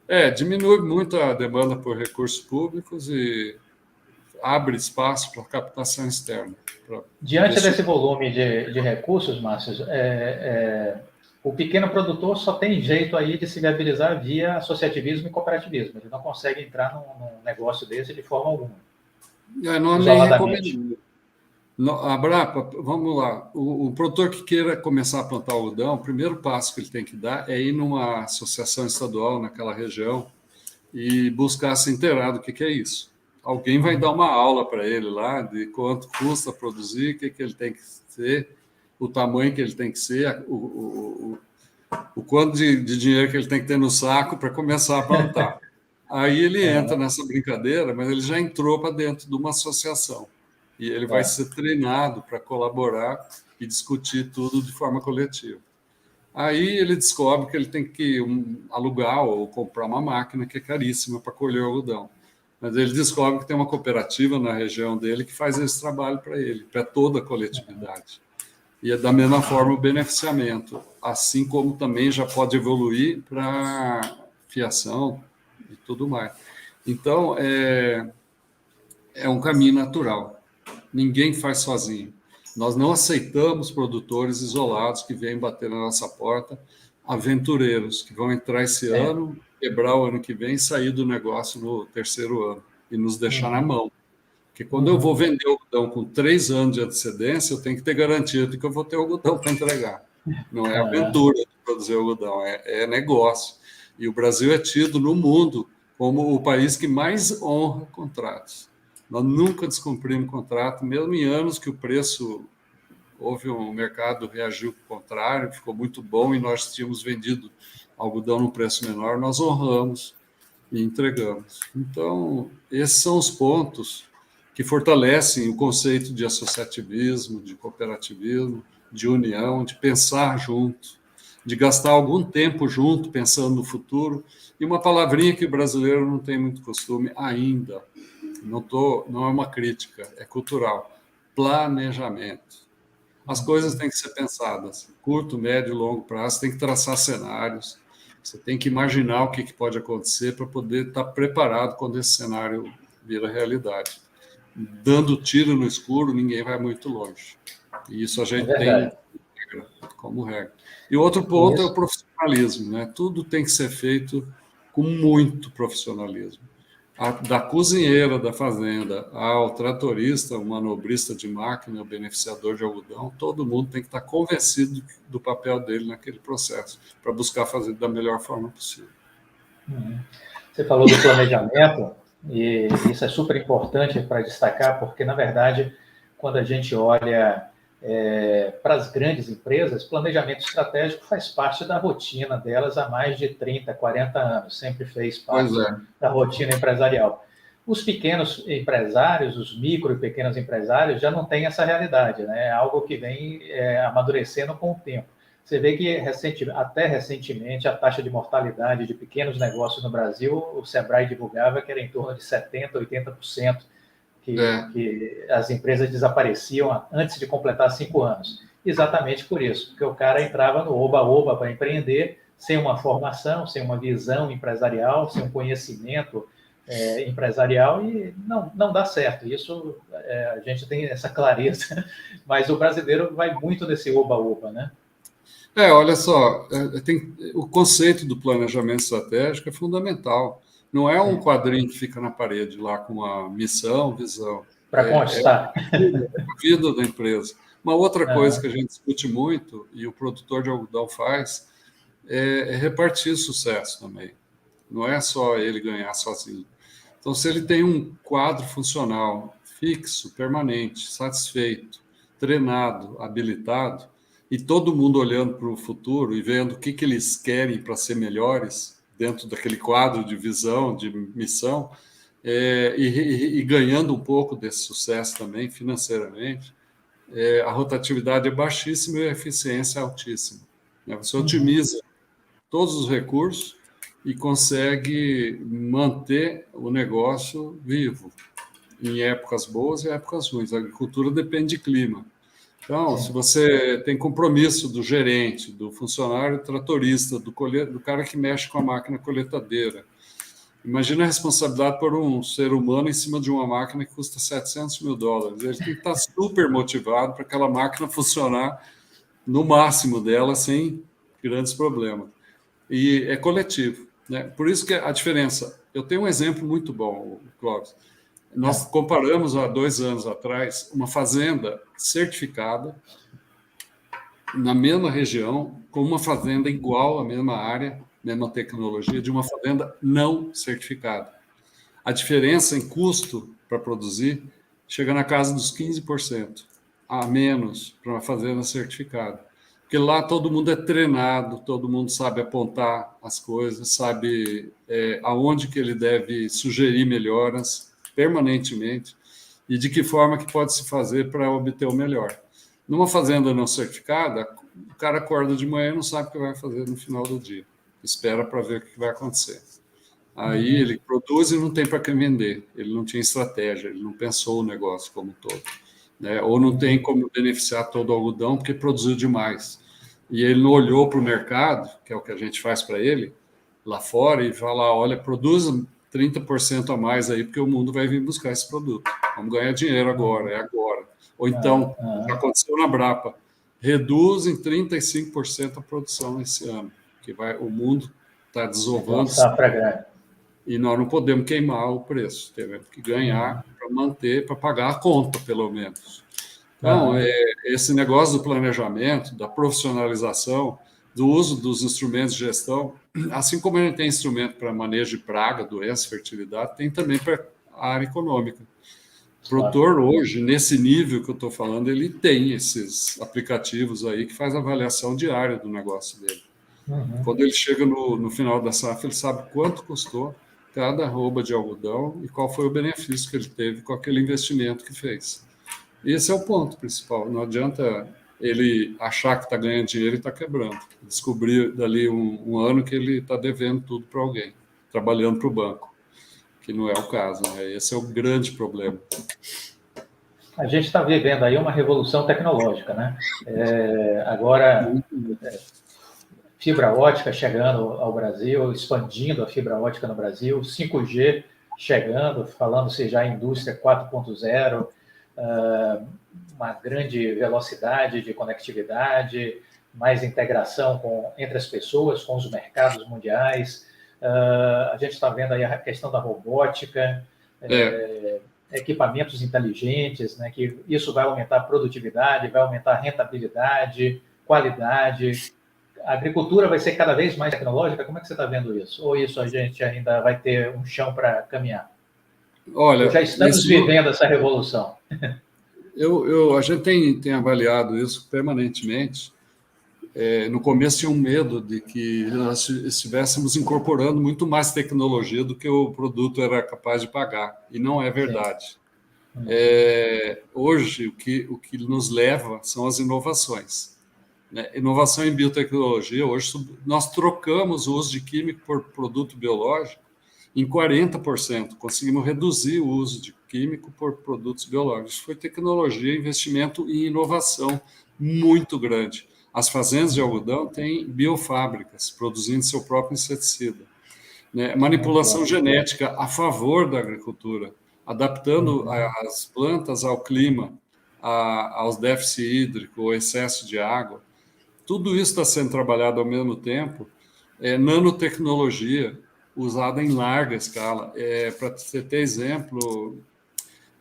né? Diminui muito a demanda por recursos públicos e abre espaço para captação externa. Diante desse volume de recursos, Márcio, o pequeno produtor só tem jeito aí de se viabilizar via associativismo e cooperativismo. Ele não consegue entrar num negócio desse de forma alguma. Nós nem recomendamos. Abrapa, vamos lá. O produtor que queira começar a plantar algodão, o primeiro passo que ele tem que dar é ir numa associação estadual naquela região e buscar se inteirar do que é isso. Alguém vai dar uma aula para ele lá de quanto custa produzir, o que ele tem que ser, o tamanho que ele tem que ser, o quanto de dinheiro que ele tem que ter no saco para começar a plantar. Aí ele entra nessa brincadeira, mas ele já entrou para dentro de uma associação. E ele vai ser treinado para colaborar e discutir tudo de forma coletiva. Aí ele descobre que ele tem que alugar ou comprar uma máquina que é caríssima para colher o algodão. Mas ele descobre que tem uma cooperativa na região dele que faz esse trabalho para ele, para toda a coletividade. E é da mesma forma o beneficiamento, assim como também já pode evoluir para fiação e tudo mais. Então, é um caminho natural. Ninguém faz sozinho. Nós não aceitamos produtores isolados que vêm bater na nossa porta, aventureiros que vão entrar esse ano, quebrar o ano que vem e sair do negócio no terceiro ano e nos deixar na mão. Porque quando eu vou vender algodão com 3 anos de antecedência, eu tenho que ter garantia de que eu vou ter algodão para entregar. Não é aventura de produzir algodão, é negócio. E o Brasil é tido no mundo como o país que mais honra contratos. Nós nunca descumprimos contrato, mesmo em anos que o preço, houve um mercado reagiu ao contrário, ficou muito bom e nós tínhamos vendido algodão num preço menor, nós honramos e entregamos. Então, esses são os pontos que fortalecem o conceito de associativismo, de cooperativismo, de união, de pensar junto, de gastar algum tempo junto, pensando no futuro. E uma palavrinha que o brasileiro não tem muito costume ainda, não é uma crítica, é cultural. Planejamento. As coisas têm que ser pensadas, curto, médio e longo prazo, tem que traçar cenários, você tem que imaginar o que pode acontecer para poder estar preparado quando esse cenário vira realidade. Dando tiro no escuro, ninguém vai muito longe. E isso a gente tem como regra. E outro ponto é o profissionalismo, né? Tudo tem que ser feito com muito profissionalismo. Da cozinheira da fazenda ao tratorista, o manobrista de máquina, o beneficiador de algodão, todo mundo tem que estar convencido do papel dele naquele processo, para buscar fazer da melhor forma possível. Você falou do planejamento, e isso é super importante para destacar, porque, na verdade, quando a gente olha para as grandes empresas, planejamento estratégico faz parte da rotina delas há mais de 30, 40 anos, sempre fez parte da rotina empresarial. Os pequenos empresários, os micro e pequenos empresários, já não têm essa realidade, né? É algo que vem amadurecendo com o tempo. Você vê que até recentemente a taxa de mortalidade de pequenos negócios no Brasil, o Sebrae divulgava que era em torno de 70%, 80%. Que as empresas desapareciam antes de completar 5 anos. Exatamente por isso, porque o cara entrava no oba-oba para empreender, sem uma formação, sem uma visão empresarial, sem um conhecimento empresarial e não dá certo. Isso a gente tem essa clareza, mas o brasileiro vai muito nesse oba-oba, né? Olha só, o conceito do planejamento estratégico é fundamental. Não é um quadrinho que fica na parede lá com uma missão, visão. Para constar. A vida da empresa. Uma outra coisa que a gente discute muito, e o produtor de algodão faz, é repartir sucesso também. Não é só ele ganhar sozinho. Então, se ele tem um quadro funcional fixo, permanente, satisfeito, treinado, habilitado, e todo mundo olhando para o futuro e vendo o que eles querem para ser melhores dentro daquele quadro de visão, de missão, e ganhando um pouco desse sucesso também financeiramente, a rotatividade é baixíssima e a eficiência é altíssima. Você otimiza todos os recursos e consegue manter o negócio vivo em épocas boas e épocas ruins. A agricultura depende de clima. Então, se você tem compromisso do gerente, do funcionário tratorista, do cara que mexe com a máquina coletadeira, imagina a responsabilidade por um ser humano em cima de uma máquina que custa $700 mil. Ele tem que estar super motivado para aquela máquina funcionar no máximo dela, sem grandes problemas. E é coletivo, né? Por isso que a diferença... Eu tenho um exemplo muito bom, Clóvis. Nós comparamos há 2 anos atrás uma fazenda certificada na mesma região com uma fazenda igual à mesma área, mesma tecnologia, de uma fazenda não certificada. A diferença em custo para produzir chega na casa dos 15% a menos para uma fazenda certificada. Porque lá todo mundo é treinado, todo mundo sabe apontar as coisas, sabe aonde que ele deve sugerir melhoras permanentemente e de que forma que pode se fazer para obter o melhor. Numa fazenda não certificada, o cara acorda de manhã e não sabe o que vai fazer no final do dia. Espera para ver o que vai acontecer. Aí ele produz e não tem para quem vender. Ele não tinha estratégia, ele não pensou o negócio como um todo. Né? Ou não tem como beneficiar todo o algodão porque produziu demais. E ele não olhou para o mercado, que é o que a gente faz para ele, lá fora, e fala, olha, produza 30% a mais aí, porque o mundo vai vir buscar esse produto. Vamos ganhar dinheiro agora, é agora. Ou então, já aconteceu na Brapa, reduz em 35% a produção esse ano, que o mundo está desovando e nós não podemos queimar o preço, temos que ganhar para manter, para pagar a conta, pelo menos. Então, esse negócio do planejamento, da profissionalização, do uso dos instrumentos de gestão, assim como a gente tem instrumento para manejo de praga, doença, fertilidade, tem também para a área econômica. O produtor hoje, nesse nível que eu estou falando, ele tem esses aplicativos aí que faz avaliação diária do negócio dele. Quando ele chega no final da safra, ele sabe quanto custou cada arroba de algodão e qual foi o benefício que ele teve com aquele investimento que fez. Esse é o ponto principal. Não adianta ele achar que está ganhando dinheiro e está quebrando. Descobrir dali um ano que ele está devendo tudo para alguém, trabalhando para o banco, que não é o caso. Né? Esse é o grande problema. A gente está vivendo aí uma revolução tecnológica, né? Agora, fibra ótica chegando ao Brasil, expandindo a fibra ótica no Brasil, 5G chegando, falando-se já em indústria 4.0, uma grande velocidade de conectividade, mais integração entre as pessoas, com os mercados mundiais. A gente está vendo aí a questão da robótica, equipamentos inteligentes, né, que isso vai aumentar a produtividade, vai aumentar a rentabilidade, qualidade. A agricultura vai ser cada vez mais tecnológica? Como é que você está vendo isso? Ou isso a gente ainda vai ter um chão para caminhar? Olha, já estamos vivendo essa revolução. A gente tem avaliado isso permanentemente. No começo tinha um medo de que nós estivéssemos incorporando muito mais tecnologia do que o produto era capaz de pagar, e não é verdade. Hoje, o que nos leva são as inovações. Né? Inovação em biotecnologia, hoje nós trocamos o uso de químico por produto biológico em 40%, conseguimos reduzir o uso de químico por produtos biológicos. Foi tecnologia, investimento em inovação muito grande. As fazendas de algodão têm biofábricas, produzindo seu próprio inseticida. né? Manipulação genética a favor da agricultura, adaptando as plantas ao clima, aos déficits hídricos, ao excesso de água. Tudo isso está sendo trabalhado ao mesmo tempo. Nanotecnologia usada em larga escala. Para você ter exemplo,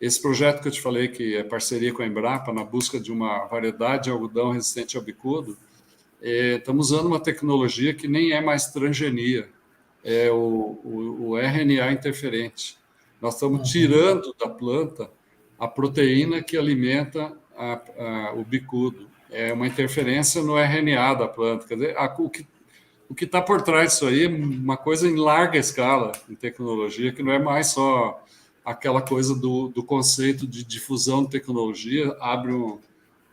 esse projeto que eu te falei, que é parceria com a Embrapa, na busca de uma variedade de algodão resistente ao bicudo, estamos usando uma tecnologia que nem é mais transgenia, é o RNA interferente. Nós estamos tirando da planta a proteína que alimenta o bicudo. É uma interferência no RNA da planta. Quer dizer, o que está por trás disso aí é uma coisa em larga escala, em tecnologia, que não é mais só aquela coisa do conceito de difusão de tecnologia, abre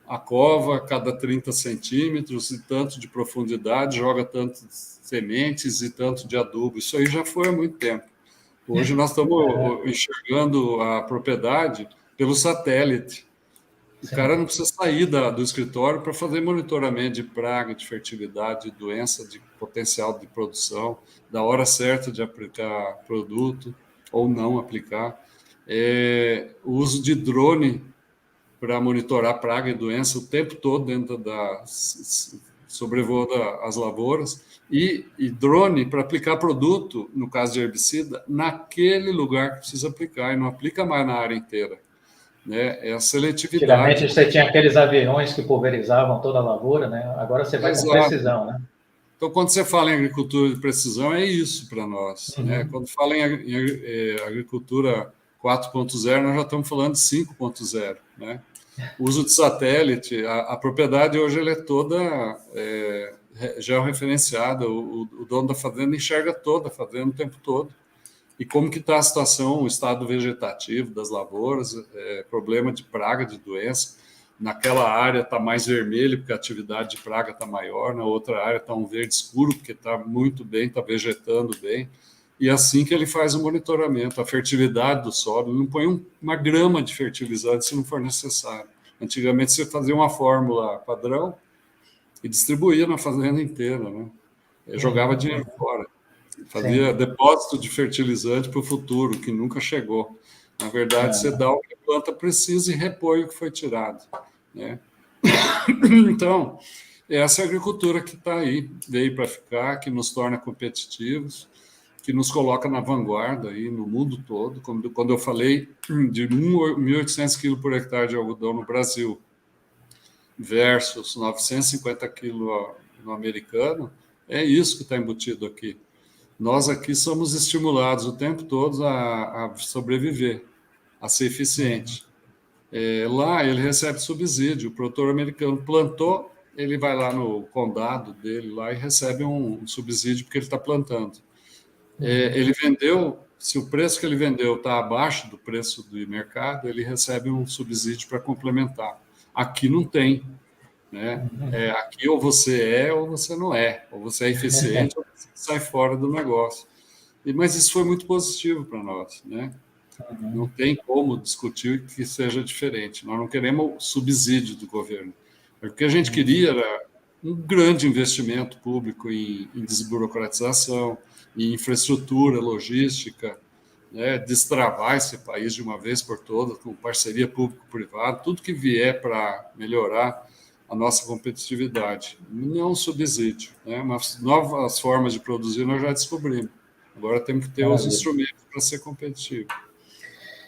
a cova a cada 30 centímetros e tanto de profundidade, joga tantas sementes e tanto de adubo. Isso aí já foi há muito tempo. Hoje nós estamos enxergando a propriedade pelo satélite. O cara não precisa sair do escritório para fazer monitoramento de praga, de fertilidade, de doença, de potencial de produção, da hora certa de aplicar produto ou não aplicar. O uso de drone para monitorar praga e doença o tempo todo dentro sobrevoando as lavouras, e drone para aplicar produto, no caso de herbicida, naquele lugar que precisa aplicar, e não aplica mais na área inteira. Né? É a seletividade. Antigamente você tinha aqueles aviões que pulverizavam toda a lavoura, né? Agora você vai com precisão, né? Então, quando você fala em agricultura de precisão, é isso para nós. Né? Quando fala em agricultura 4.0, nós já estamos falando de 5.0. Né? O uso de satélite, a propriedade hoje ela é toda georreferenciada, o dono da fazenda enxerga toda a fazenda o tempo todo. E como que está a situação, o estado vegetativo das lavouras, problema de praga, de doença. Naquela área está mais vermelho, porque a atividade de praga está maior, na outra área está um verde escuro, porque está muito bem, está vegetando bem. E assim que ele faz o monitoramento, a fertilidade do solo, ele não põe uma grama de fertilizante se não for necessário. Antigamente você fazia uma fórmula padrão e distribuía na fazenda inteira, né? Jogava dinheiro fora. Fazia depósito de fertilizante para o futuro, que nunca chegou. Na verdade, você dá o que a planta precisa e repõe o que foi tirado. Né? Então, essa é a agricultura que está aí, veio para ficar, que nos torna competitivos, que nos coloca na vanguarda aí no mundo todo. Quando eu falei de 1.800 quilos por hectare de algodão no Brasil versus 950 quilos no americano, é isso que está embutido aqui. Nós aqui somos estimulados o tempo todo a sobreviver, a ser eficiente. Lá ele recebe subsídio, o produtor americano plantou, ele vai lá no condado dele lá e recebe um subsídio porque ele está plantando. Ele vendeu, se o preço que ele vendeu está abaixo do preço do mercado, ele recebe um subsídio para complementar. Aqui não tem. Né? Aqui ou você é ou você não é, ou você é eficiente ou você sai fora do negócio. Mas isso foi muito positivo para nós, né? Não tem como discutir que seja diferente. Nós não queremos subsídio do governo. O que a gente queria era um grande investimento público em desburocratização, em infraestrutura, logística, né? Destravar esse país de uma vez por todas, com parceria público-privada, tudo que vier para melhorar a nossa competitividade. Não subsídio. Né? Mas novas formas de produzir nós já descobrimos. Agora temos que ter os instrumentos para ser competitivo.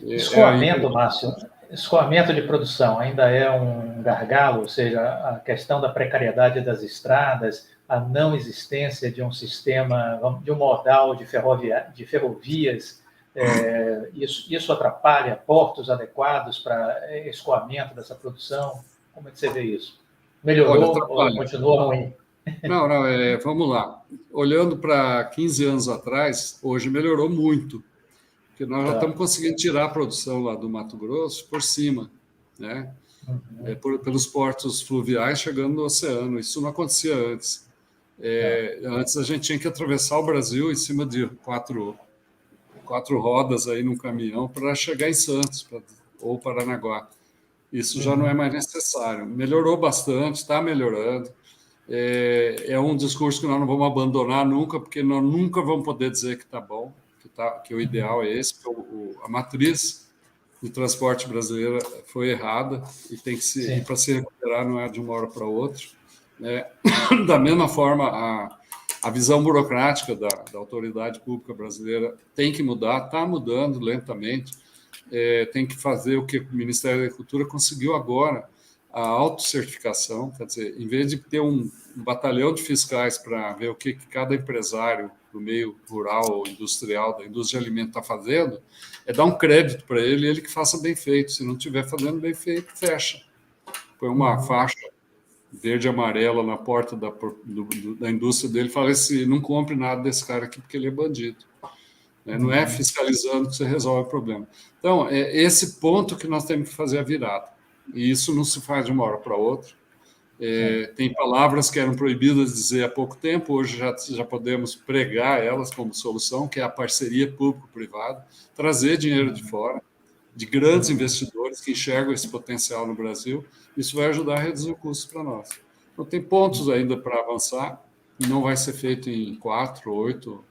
Escoamento, Márcio, escoamento de produção ainda é um gargalo, ou seja, a questão da precariedade das estradas, a não existência de um sistema, de um modal de ferrovias, isso atrapalha portos adequados para escoamento dessa produção? Como é que você vê isso? Melhorou ou continua ruim? Não, vamos lá. Olhando para 15 anos atrás, hoje melhorou muito, porque nós já estamos conseguindo tirar a produção lá do Mato Grosso por cima, né? Pelos portos fluviais chegando no oceano. Isso não acontecia antes. Antes a gente tinha que atravessar o Brasil em cima de quatro rodas aí num caminhão para chegar em Santos ou Paranaguá. Isso já não é mais necessário. Melhorou bastante, está melhorando. é um discurso que nós não vamos abandonar nunca, porque nós nunca vamos poder dizer que está bom, que o ideal é esse, que a matriz de transporte brasileira foi errada e tem que se, para se recuperar não é de uma hora para outra. Né? Da mesma forma, a visão burocrática da autoridade pública brasileira tem que mudar, está mudando lentamente, tem que fazer o que o Ministério da Agricultura conseguiu agora, a autocertificação, quer dizer, em vez de ter um batalhão de fiscais para ver o que cada empresário do meio rural ou industrial, da indústria de alimentos está fazendo, é dar um crédito para ele e ele que faça bem feito. Se não estiver fazendo bem feito, fecha. Põe uma faixa verde e amarela na porta da indústria dele e fala assim, não compre nada desse cara aqui porque ele é bandido. Não é fiscalizando que você resolve o problema. Então, é esse ponto que nós temos que fazer a virada. E isso não se faz de uma hora para outra. Tem palavras que eram proibidas de dizer há pouco tempo, hoje já podemos pregar elas como solução, que é a parceria público-privada, trazer dinheiro de fora, de grandes investidores que enxergam esse potencial no Brasil. Isso vai ajudar a reduzir o custo para nós. Então, tem pontos ainda para avançar, e não vai ser feito em 4, 8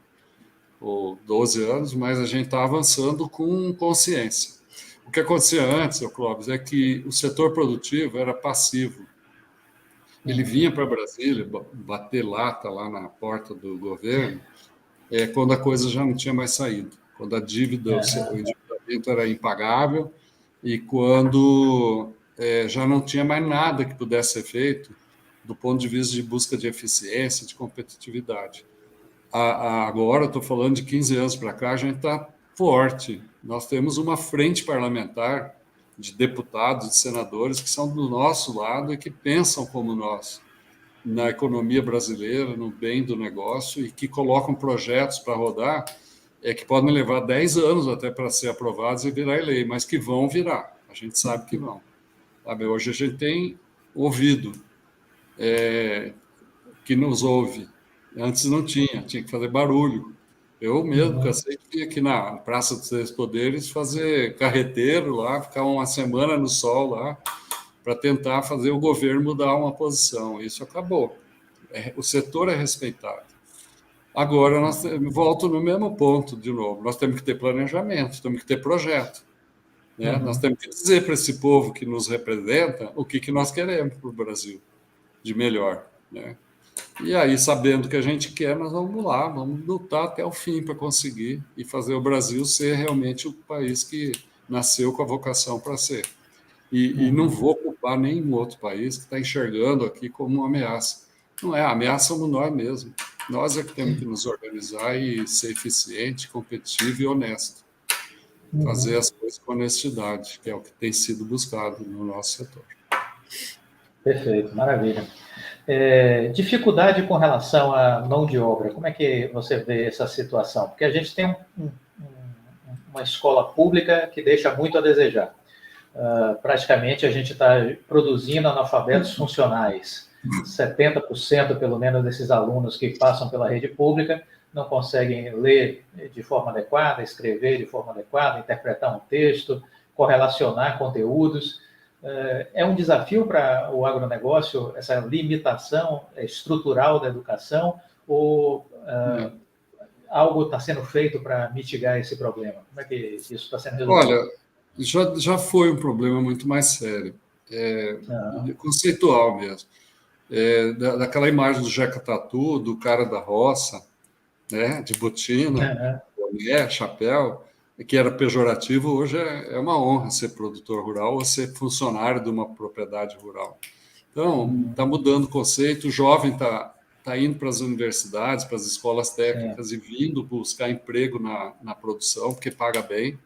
ou 12 anos, mas a gente está avançando com consciência. O que acontecia antes, Clóvis, é que o setor produtivo era passivo. Ele vinha para Brasília bater lata lá na porta do governo quando a coisa já não tinha mais saído, quando a dívida, o endividamento era impagável e quando já não tinha mais nada que pudesse ser feito do ponto de vista de busca de eficiência, de competitividade. Agora, estou falando de 15 anos para cá, a gente está forte. Nós temos uma frente parlamentar de deputados, de senadores que são do nosso lado e que pensam como nós, na economia brasileira, no bem do negócio, e que colocam projetos para rodar que podem levar 10 anos até para ser aprovados e virar lei, mas que vão virar. A gente sabe que vão. Sabe? Hoje a gente tem ouvido que nos ouve. Antes não tinha que fazer barulho. Eu mesmo, cansei de ir aqui na Praça dos Três Poderes fazer carreteiro lá, ficar uma semana no sol lá, para tentar fazer o governo mudar uma posição. Isso acabou. O setor é respeitado. Agora, volto no mesmo ponto de novo. Nós temos que ter planejamento, temos que ter projeto. Né? Nós temos que dizer para esse povo que nos representa o que nós queremos para o Brasil de melhor. Né? E aí, sabendo o que a gente quer, nós vamos lá, vamos lutar até o fim para conseguir e fazer o Brasil ser realmente o país que nasceu com a vocação para ser. E não vou culpar nenhum outro país que está enxergando aqui como uma ameaça. Não é, a ameaça somos nós mesmos. Nós é que temos que nos organizar e ser eficiente, competitivo e honesto. Fazer as coisas com honestidade, que é o que tem sido buscado no nosso setor. Perfeito, maravilha. Dificuldade com relação à mão de obra, como é que você vê essa situação? Porque a gente tem uma escola pública que deixa muito a desejar. Praticamente a gente está produzindo analfabetos funcionais. 70% pelo menos desses alunos que passam pela rede pública não conseguem ler de forma adequada, escrever de forma adequada, interpretar um texto, correlacionar conteúdos. É um desafio para o agronegócio essa limitação estrutural da educação ou algo está sendo feito para mitigar esse problema? Como é que isso está sendo resolvido? Olha, já foi um problema muito mais sério, conceitual mesmo. Daquela imagem do Jeca Tatu, do cara da roça, né, de botina, boné, chapéu, que era pejorativo, hoje é uma honra ser produtor rural ou ser funcionário de uma propriedade rural. Então, está mudando o conceito, o jovem está indo para as universidades, para as escolas técnicas e vindo buscar emprego na produção, porque paga bem.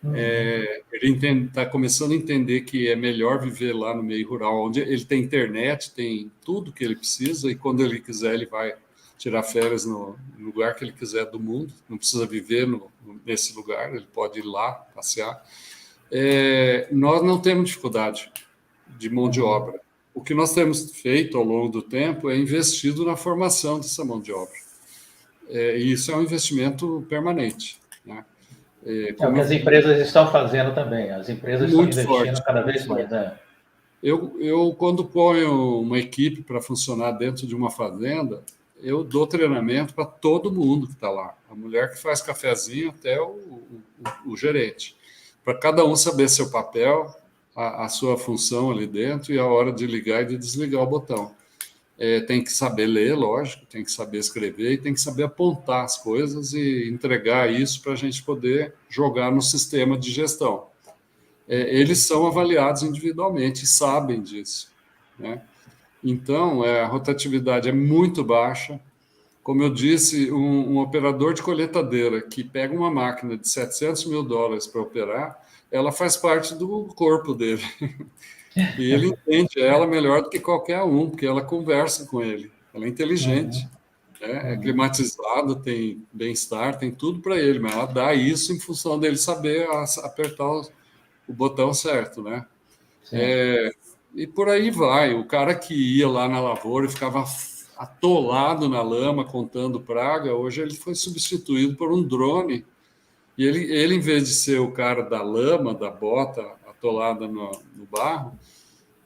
Ele está começando a entender que é melhor viver lá no meio rural, onde ele tem internet, tem tudo que ele precisa, e quando ele quiser, ele vai tirar férias no lugar que ele quiser do mundo, não precisa viver nesse lugar, ele pode ir lá passear. Nós não temos dificuldade de mão de obra. O que nós temos feito ao longo do tempo é investido na formação dessa mão de obra. E isso é um investimento permanente. Né? É o que as empresas estão fazendo também. As empresas estão investindo cada vez mais. Quando ponho uma equipe para funcionar dentro de uma fazenda, eu dou treinamento para todo mundo que está lá. A mulher que faz cafezinho até o gerente. Para cada um saber seu papel, a sua função ali dentro e a hora de ligar e de desligar o botão. Tem que saber ler, lógico, tem que saber escrever e tem que saber apontar as coisas e entregar isso para a gente poder jogar no sistema de gestão. Eles são avaliados individualmente e sabem disso, né? Então, a rotatividade é muito baixa. Como eu disse, um operador de colheitadeira que pega uma máquina de $700 mil para operar, ela faz parte do corpo dele. E ele entende ela melhor do que qualquer um, porque ela conversa com ele. Ela é inteligente, né? É climatizado, tem bem-estar, tem tudo para ele, mas ela dá isso em função dele saber apertar o botão certo, né? E por aí vai. O cara que ia lá na lavoura e ficava atolado na lama contando praga, hoje ele foi substituído por um drone. E ele em vez de ser o cara da lama, da bota atolada no barro,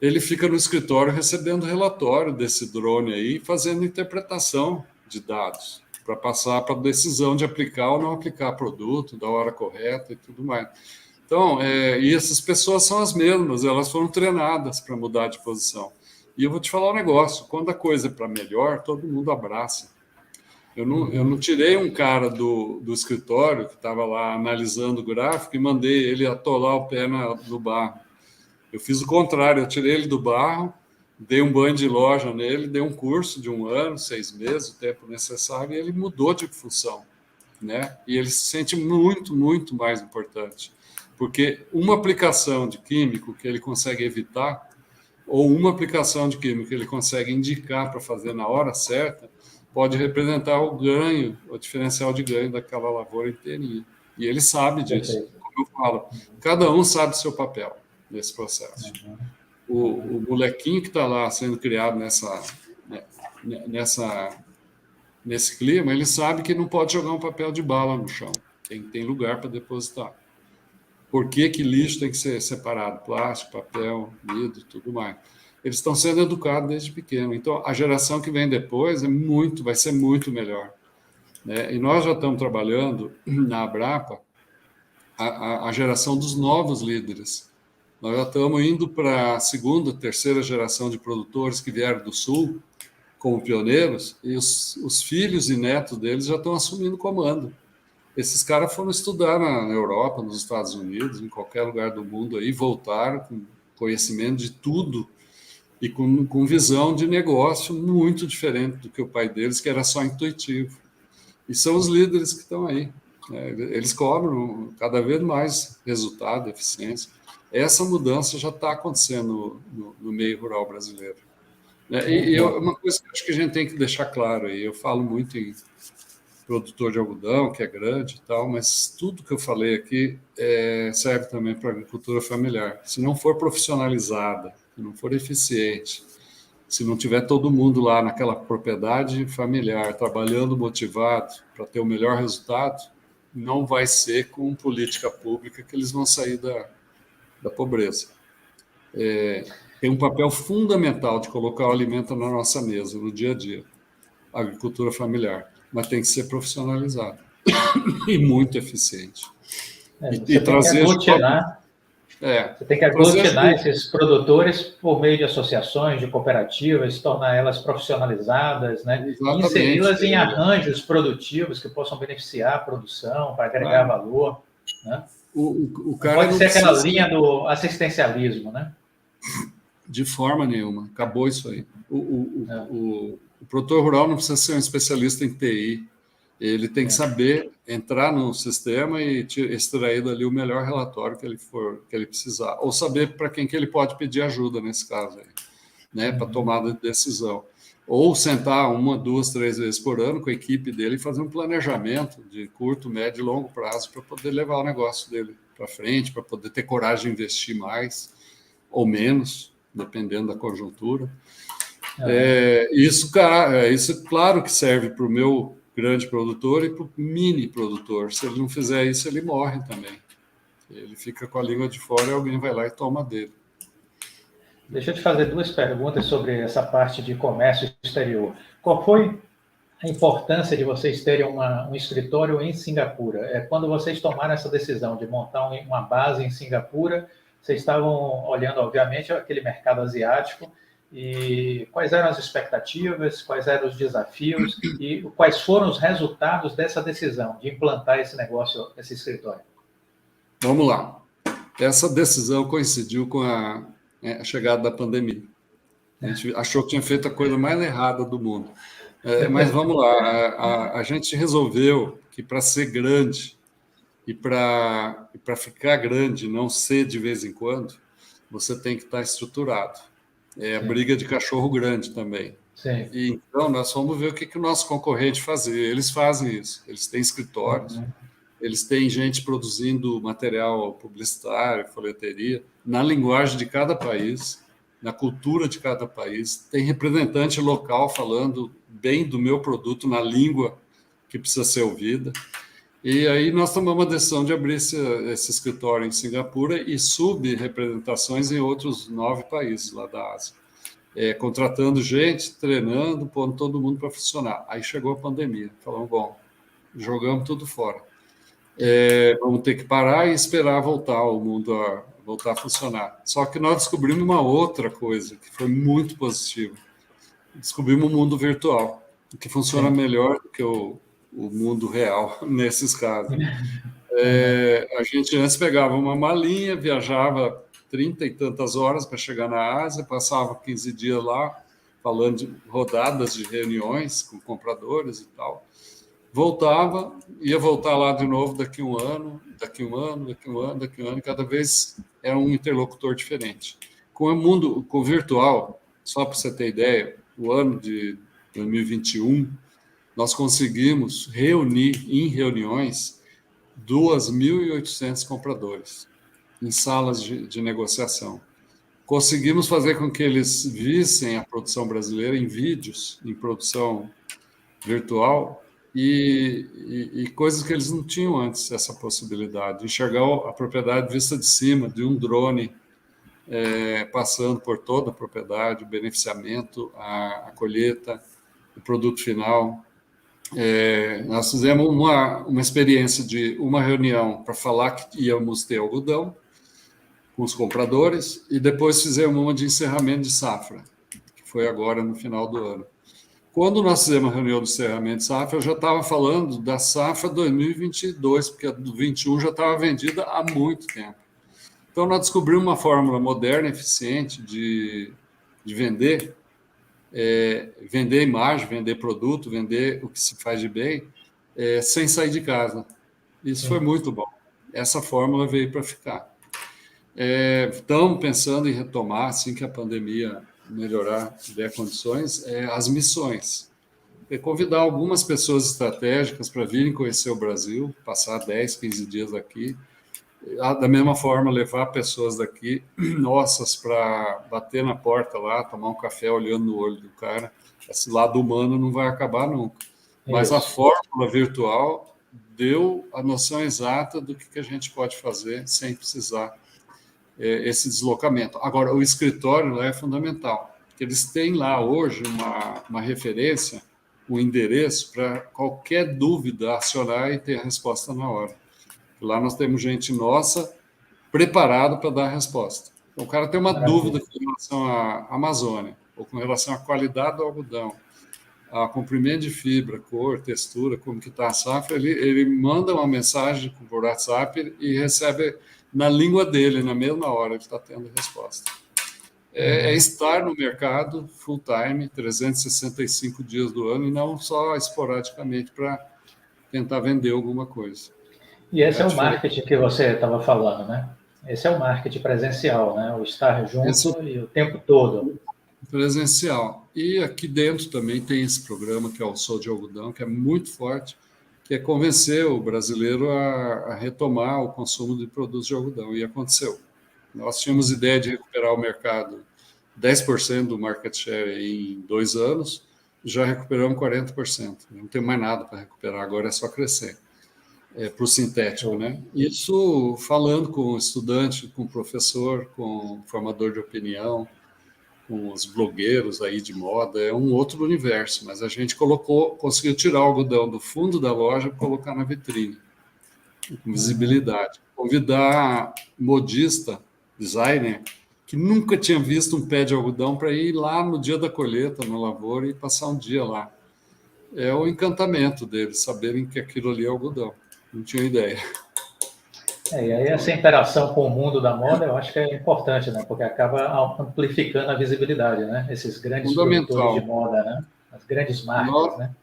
ele fica no escritório recebendo relatório desse drone aí, fazendo interpretação de dados para passar para a decisão de aplicar ou não aplicar produto, da hora correta e tudo mais. Então, e essas pessoas são as mesmas, elas foram treinadas para mudar de posição. E eu vou te falar um negócio, quando a coisa é para melhor, todo mundo abraça. Eu não tirei um cara do escritório que estava lá analisando o gráfico e mandei ele atolar o pé no barro. Eu fiz o contrário, eu tirei ele do barro, dei um banho de loja nele, dei um curso de 1 ano, 6 meses, o tempo necessário, e ele mudou de função, né? E ele se sente muito, muito mais importante. Porque uma aplicação de químico que ele consegue evitar, ou uma aplicação de químico que ele consegue indicar para fazer na hora certa, pode representar o ganho, o diferencial de ganho daquela lavoura inteirinha. E ele sabe disso. Como eu falo, cada um sabe seu papel nesse processo. O molequinho que está lá sendo criado nesse clima, ele sabe que não pode jogar um papel de bala no chão. Tem lugar para depositar. Por que lixo tem que ser separado? Plástico, papel, vidro, tudo mais. Eles estão sendo educados desde pequeno. Então, a geração que vem depois vai ser muito melhor, né? E nós já estamos trabalhando na Abrapa a geração dos novos líderes. Nós já estamos indo para a segunda, terceira geração de produtores que vieram do Sul como pioneiros, e os filhos e netos deles já estão assumindo o comando. Esses caras foram estudar na Europa, nos Estados Unidos, em qualquer lugar do mundo aí, voltaram com conhecimento de tudo e com visão de negócio muito diferente do que o pai deles, que era só intuitivo. E são os líderes que estão aí, né? Eles cobram cada vez mais resultado, eficiência. Essa mudança já está acontecendo no meio rural brasileiro, né? E uma coisa que eu acho que a gente tem que deixar claro aí, eu falo muito em produtor de algodão, que é grande e tal, mas tudo que eu falei aqui serve também para a agricultura familiar. Se não for profissionalizada, se não for eficiente, se não tiver todo mundo lá naquela propriedade familiar, trabalhando motivado para ter o melhor resultado, não vai ser com política pública que eles vão sair da pobreza. Tem um papel fundamental de colocar o alimento na nossa mesa, no dia a dia, a agricultura familiar, mas tem que ser profissionalizado e muito eficiente. Você tem que aglutinar esses produtores por meio de associações, de cooperativas, tornar elas profissionalizadas, né? Inseri-las em arranjos produtivos que possam beneficiar a produção, para agregar valor, né? O cara pode ser aquela linha do assistencialismo, né? De forma nenhuma. Acabou isso aí. O produtor rural não precisa ser um especialista em TI. Ele tem que saber entrar no sistema e extrair dali o melhor relatório que ele precisar. Ou saber para quem que ele pode pedir ajuda nesse caso aí, né? Para tomada de decisão. Ou sentar 1, 2, 3 vezes por ano com a equipe dele e fazer um planejamento de curto, médio e longo prazo para poder levar o negócio dele para frente, para poder ter coragem de investir mais ou menos, dependendo da conjuntura. Isso, claro que serve para o meu grande produtor e para o mini produtor. Se ele não fizer isso, ele morre também. Ele fica com a língua de fora e alguém vai lá e toma dele. Deixa eu te fazer duas perguntas sobre essa parte de comércio exterior. Qual foi a importância de vocês terem um escritório em Singapura? Quando vocês tomaram essa decisão de montar uma base em Singapura, vocês estavam olhando, obviamente, aquele mercado asiático, e quais eram as expectativas, quais eram os desafios e quais foram os resultados dessa decisão de implantar esse negócio, esse escritório? Vamos lá. Essa decisão coincidiu com a chegada da pandemia. A gente achou que tinha feito a coisa mais errada do mundo. Mas vamos lá, a gente resolveu que para ser grande e para ficar grande, não ser de vez em quando, você tem que estar estruturado. É a briga de cachorro grande também. Sim. E, então, nós fomos ver o que o nosso concorrente fazia. Eles fazem isso. Eles têm escritórios, eles têm gente produzindo material publicitário, folheteria, na linguagem de cada país, na cultura de cada país. Tem representante local falando bem do meu produto na língua que precisa ser ouvida. E aí nós tomamos a decisão de abrir esse escritório em Singapura e subrepresentações em outros 9 países lá da Ásia. Contratando gente, treinando, pondo todo mundo para funcionar. Aí chegou a pandemia. Falamos, bom, jogamos tudo fora. Vamos ter que parar e esperar voltar o mundo voltar a funcionar. Só que nós descobrimos uma outra coisa que foi muito positiva. Descobrimos o mundo virtual, que funciona melhor do que o mundo real nesses casos. A gente antes pegava uma malinha, viajava 30 e tantas horas para chegar na Ásia, passava 15 dias lá, falando de rodadas de reuniões com compradores e tal. Voltava, ia voltar lá de novo daqui um ano, e cada vez era um interlocutor diferente. Com o virtual, só para você ter ideia, o ano de 2021, nós conseguimos reunir em reuniões 2.800 compradores em salas de negociação. Conseguimos fazer com que eles vissem a produção brasileira em vídeos, em produção virtual, e coisas que eles não tinham antes, essa possibilidade, de enxergar a propriedade vista de cima, de um drone passando por toda a propriedade, o beneficiamento, a colheita, o produto final. Nós fizemos uma experiência de uma reunião para falar que íamos ter algodão com os compradores, e depois fizemos uma de encerramento de safra, que foi agora no final do ano. Quando nós fizemos a reunião do encerramento de safra, eu já estava falando da safra 2022, porque a do 21 já estava vendida há muito tempo. Então, nós descobrimos uma fórmula moderna, eficiente de vender, vender imagem, vender produto, vender o que se faz de bem, sem sair de casa. Isso foi muito bom. Essa fórmula veio para ficar. Estamos pensando em retomar, assim que a pandemia melhorar, der condições, as missões. Convidar algumas pessoas estratégicas para virem conhecer o Brasil, passar 10, 15 dias aqui. Da mesma forma, levar pessoas daqui, nossas, para bater na porta lá, tomar um café olhando no olho do cara. Esse lado humano não vai acabar nunca. Mas a fórmula virtual deu a noção exata do que a gente pode fazer sem precisar esse deslocamento. Agora, o escritório lá é fundamental, porque eles têm lá hoje uma referência, um endereço para qualquer dúvida acionar e ter a resposta na hora. Lá nós temos gente nossa preparada para dar a resposta. Então, o cara tem uma dúvida com relação à Amazônia, ou com relação à qualidade do algodão, a comprimento de fibra, cor, textura, como que está a safra, ele manda uma mensagem por WhatsApp e recebe na língua dele, na mesma hora, ele está tendo resposta. Estar no mercado full time, 365 dias do ano, e não só esporadicamente para tentar vender alguma coisa. E esse é o marketing que você estava falando, né? Esse é o marketing presencial, né? O estar junto e o tempo todo. Presencial. E aqui dentro também tem esse programa que é o Sou de Algodão, que é muito forte, que é convencer o brasileiro a retomar o consumo de produtos de algodão. E aconteceu. Nós tínhamos ideia de recuperar o mercado 10% do market share em 2 anos, já recuperamos 40%. Não tem mais nada para recuperar, agora é só crescer. Para o sintético, né? Isso falando com o estudante, com o professor, com o formador de opinião, com os blogueiros aí de moda, é um outro universo, mas a gente conseguiu tirar o algodão do fundo da loja e colocar na vitrine, com visibilidade. Convidar modista, designer, que nunca tinha visto um pé de algodão para ir lá no dia da colheita, na lavoura, e passar um dia lá. É o encantamento deles, saberem que aquilo ali é algodão. Não tinha ideia. E aí essa interação com o mundo da moda, eu acho que é importante, né? Porque acaba amplificando a visibilidade, né? Esses grandes produtores de Fundamental. moda, né? As grandes marcas, Nós, né?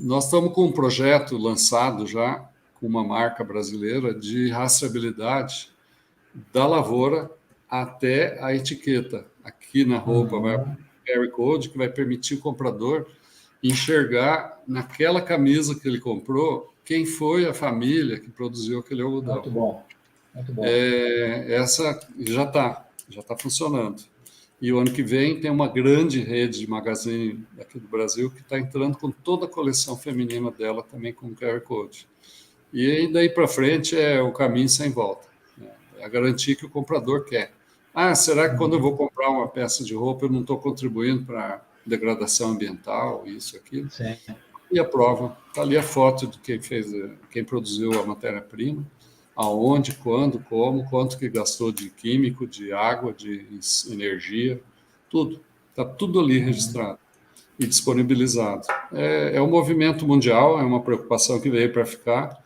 nós estamos com um projeto lançado já, com uma marca brasileira, de rastreabilidade da lavoura até a etiqueta. Aqui na roupa vai Uhum. QR Code, que vai permitir o comprador enxergar naquela camisa que ele comprou quem foi a família que produziu aquele algodão. Muito bom, muito bom. Essa já tá funcionando. E o ano que vem tem uma grande rede de magazine aqui do Brasil que está entrando com toda a coleção feminina dela também com QR Code. E aí, daí para frente é o caminho sem volta. Né? É a garantia que o comprador quer. Ah, será que quando eu vou comprar uma peça de roupa eu não estou contribuindo para degradação ambiental, isso, aquilo? Sim. E a prova, está ali a foto de quem produziu a matéria-prima, aonde, quando, como, quanto que gastou de químico, de água, de energia, tudo. Está tudo ali registrado e disponibilizado. É um movimento mundial, é uma preocupação que veio para ficar.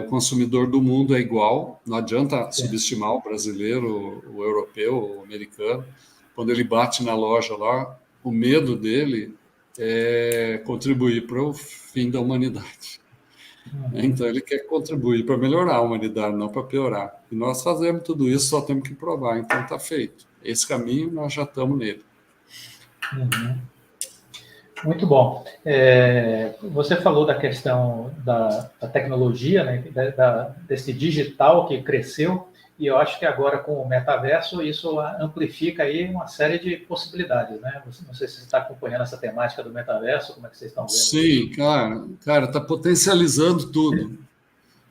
O consumidor do mundo é igual, não adianta Sim. subestimar o brasileiro, o europeu, o americano. Quando ele bate na loja lá, o medo dele é contribuir para o fim da humanidade. Então, ele quer contribuir para melhorar a humanidade, não para piorar. E nós fazemos tudo isso, só temos que provar. Então, está feito. Esse caminho, nós já estamos nele. Muito bom. Você falou da questão da tecnologia, né, desse digital que cresceu, e eu acho que agora com o metaverso isso amplifica aí uma série de possibilidades, né? Não sei se você está acompanhando essa temática do metaverso, como é que vocês estão vendo Sim, isso? cara, está potencializando tudo.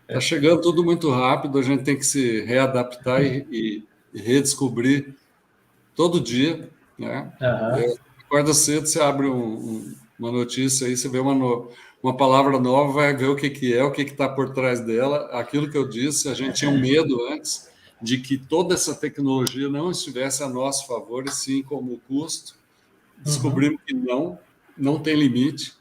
Está chegando tudo muito rápido, a gente tem que se readaptar e redescobrir todo dia, né? Aham. Acorda cedo, você abre uma notícia aí, você vê uma palavra nova, vai ver o que é, o que está por trás dela. Aquilo que eu disse, a gente tinha um medo antes de que toda essa tecnologia não estivesse a nosso favor, e sim como custo. Descobrimos que não tem limite.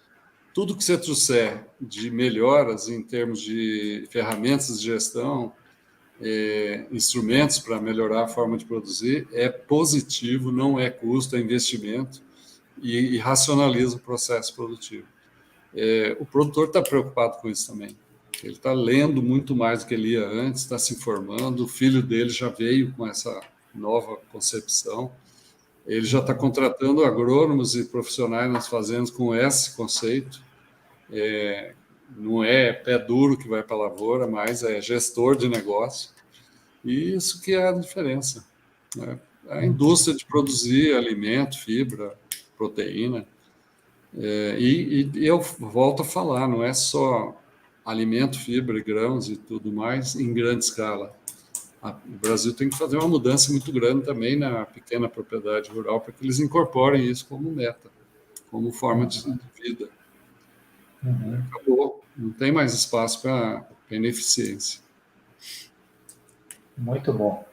Tudo que você trouxer de melhoras em termos de ferramentas de gestão, instrumentos para melhorar a forma de produzir, é positivo, não é custo, é investimento e racionaliza o processo produtivo. O produtor está preocupado com isso também. Ele está lendo muito mais do que ele ia antes, está se informando, o filho dele já veio com essa nova concepção, ele já está contratando agrônomos e profissionais nas fazendas com esse conceito. Não é pé duro que vai para a lavoura, mas é gestor de negócio. E isso que é a diferença. Né? A indústria de produzir alimento, fibra, proteína. E eu volto a falar, não é só alimento, fibra, grãos e tudo mais em grande escala. O Brasil tem que fazer uma mudança muito grande também na pequena propriedade rural para que eles incorporem isso como meta, como forma de vida. Acabou, não tem mais espaço para ineficiência. Muito bom.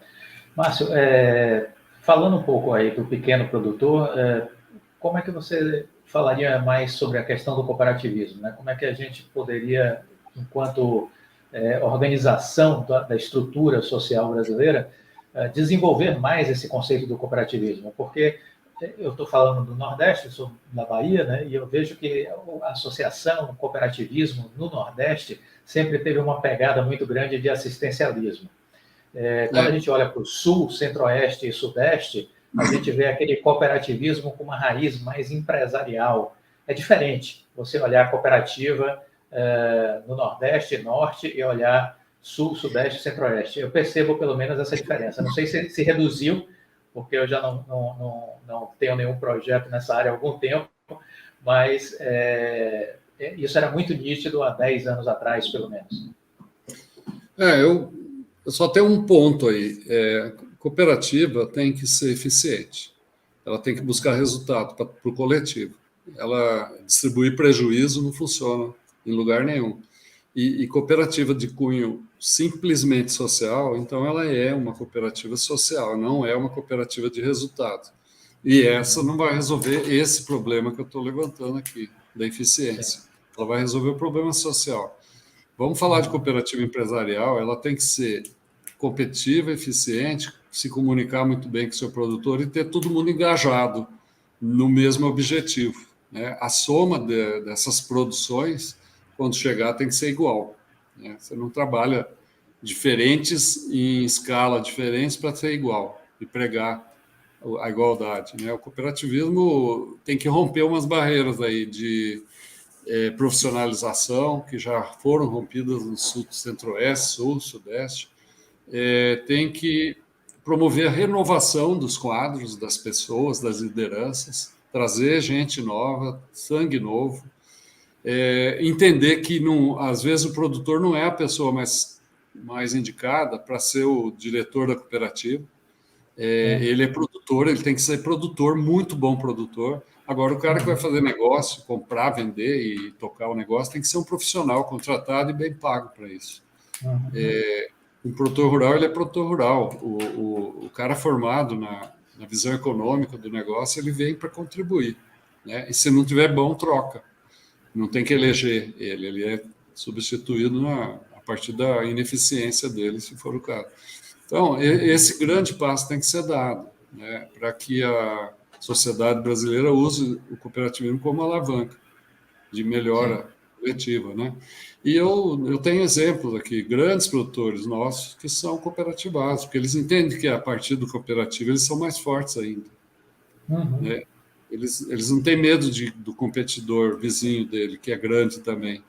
Márcio, falando um pouco aí do pequeno produtor, como é que você falaria mais sobre a questão do cooperativismo, né? Como é que a gente poderia, enquanto organização da estrutura social brasileira, desenvolver mais esse conceito do cooperativismo? Porque eu estou falando do Nordeste, eu sou da Bahia, né? E eu vejo que a associação, o cooperativismo no Nordeste sempre teve uma pegada muito grande de assistencialismo. Quando a gente olha para o Sul, Centro-Oeste e Sudeste, a gente vê aquele cooperativismo com uma raiz mais empresarial. É diferente você olhar a cooperativa no Nordeste, Norte e olhar Sul, Sudeste e Centro-Oeste. Eu percebo pelo menos essa diferença. Não sei se reduziu, porque eu já não tenho nenhum projeto nessa área há algum tempo, mas isso era muito nítido há 10 anos atrás, pelo menos. Eu só tenho um ponto aí. Cooperativa tem que ser eficiente. ela tem que buscar resultado para o coletivo. Ela distribuir prejuízo não funciona em lugar nenhum. E cooperativa de cunho simplesmente social, então ela é uma cooperativa social, não é uma cooperativa de resultado. E essa não vai resolver esse problema que eu estou levantando aqui, da eficiência. Sim. Ela vai resolver o problema social. Vamos falar de cooperativa empresarial, ela tem que ser competitiva, eficiente, se comunicar muito bem com o seu produtor e ter todo mundo engajado no mesmo objetivo, né? A soma dessas produções, quando chegar, tem que ser igual, né? Você não trabalha diferentes em escala diferentes para ser igual e pregar a igualdade, né? O cooperativismo tem que romper umas barreiras aí de profissionalização que já foram rompidas no sul, centro-oeste, sul, sudeste. Tem que promover a renovação dos quadros, das pessoas, das lideranças, trazer gente nova, sangue novo, entender que não, às vezes o produtor não é a pessoa mais indicada para ser o diretor da cooperativa. Ele é produtor, ele tem que ser produtor, muito bom produtor. Agora, o cara que vai fazer negócio, comprar, vender e tocar o negócio, tem que ser um profissional contratado e bem pago para isso. Um produtor rural, ele é produtor rural. O cara formado na visão econômica do negócio, ele vem para contribuir, né? E se não tiver bom, troca. Não tem que eleger ele é substituído a partir da ineficiência dele, se for o caso. Então, esse grande passo tem que ser dado, né, para que a sociedade brasileira use o cooperativismo como alavanca de melhora coletiva, né? E eu tenho exemplos aqui, grandes produtores nossos que são cooperativados, porque eles entendem que a partir do cooperativo eles são mais fortes ainda, né? Eles não têm medo do competidor vizinho dele, que é grande também.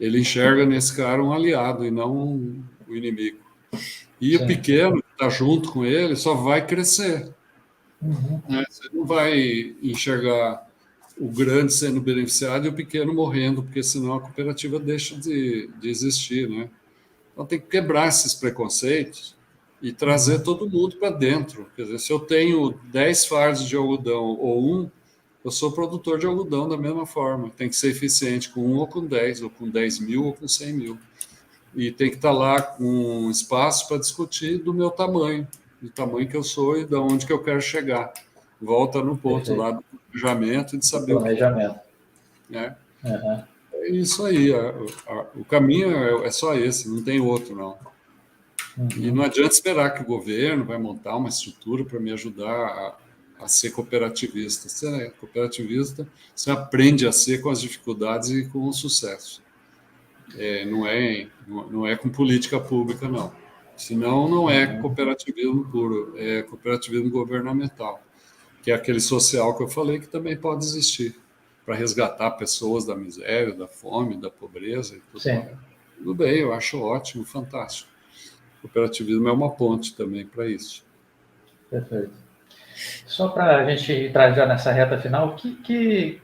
Ele enxerga nesse cara um aliado e não o inimigo. E o pequeno que está junto com ele só vai crescer, né? Você não vai enxergar o grande sendo beneficiado e o pequeno morrendo, porque senão a cooperativa deixa de existir, né? Então tem que quebrar esses preconceitos e trazer todo mundo para dentro. Quer dizer, se eu tenho 10 fardos de algodão ou um, eu sou produtor de algodão da mesma forma. Tem que ser eficiente com um ou com 10, ou com 10 mil ou com 100 mil. E tem que estar lá com espaço para discutir do meu tamanho, do tamanho que eu sou e de onde que eu quero chegar. Volta no ponto lá do planejamento e de saber o que é, né? É isso aí. O caminho é só esse, não tem outro, não. E não adianta esperar que o governo vai montar uma estrutura para me ajudar a ser cooperativista. Você é cooperativista, você aprende a ser com as dificuldades e com o sucesso. Não é com política pública, não. Senão, não é cooperativismo puro, é cooperativismo governamental, que é aquele social que eu falei que também pode existir, para resgatar pessoas da miséria, da fome, da pobreza e tudo mais. Tudo bem, eu acho ótimo, fantástico. O cooperativismo é uma ponte também para isso. Perfeito. Só para a gente entrar já nessa reta final, que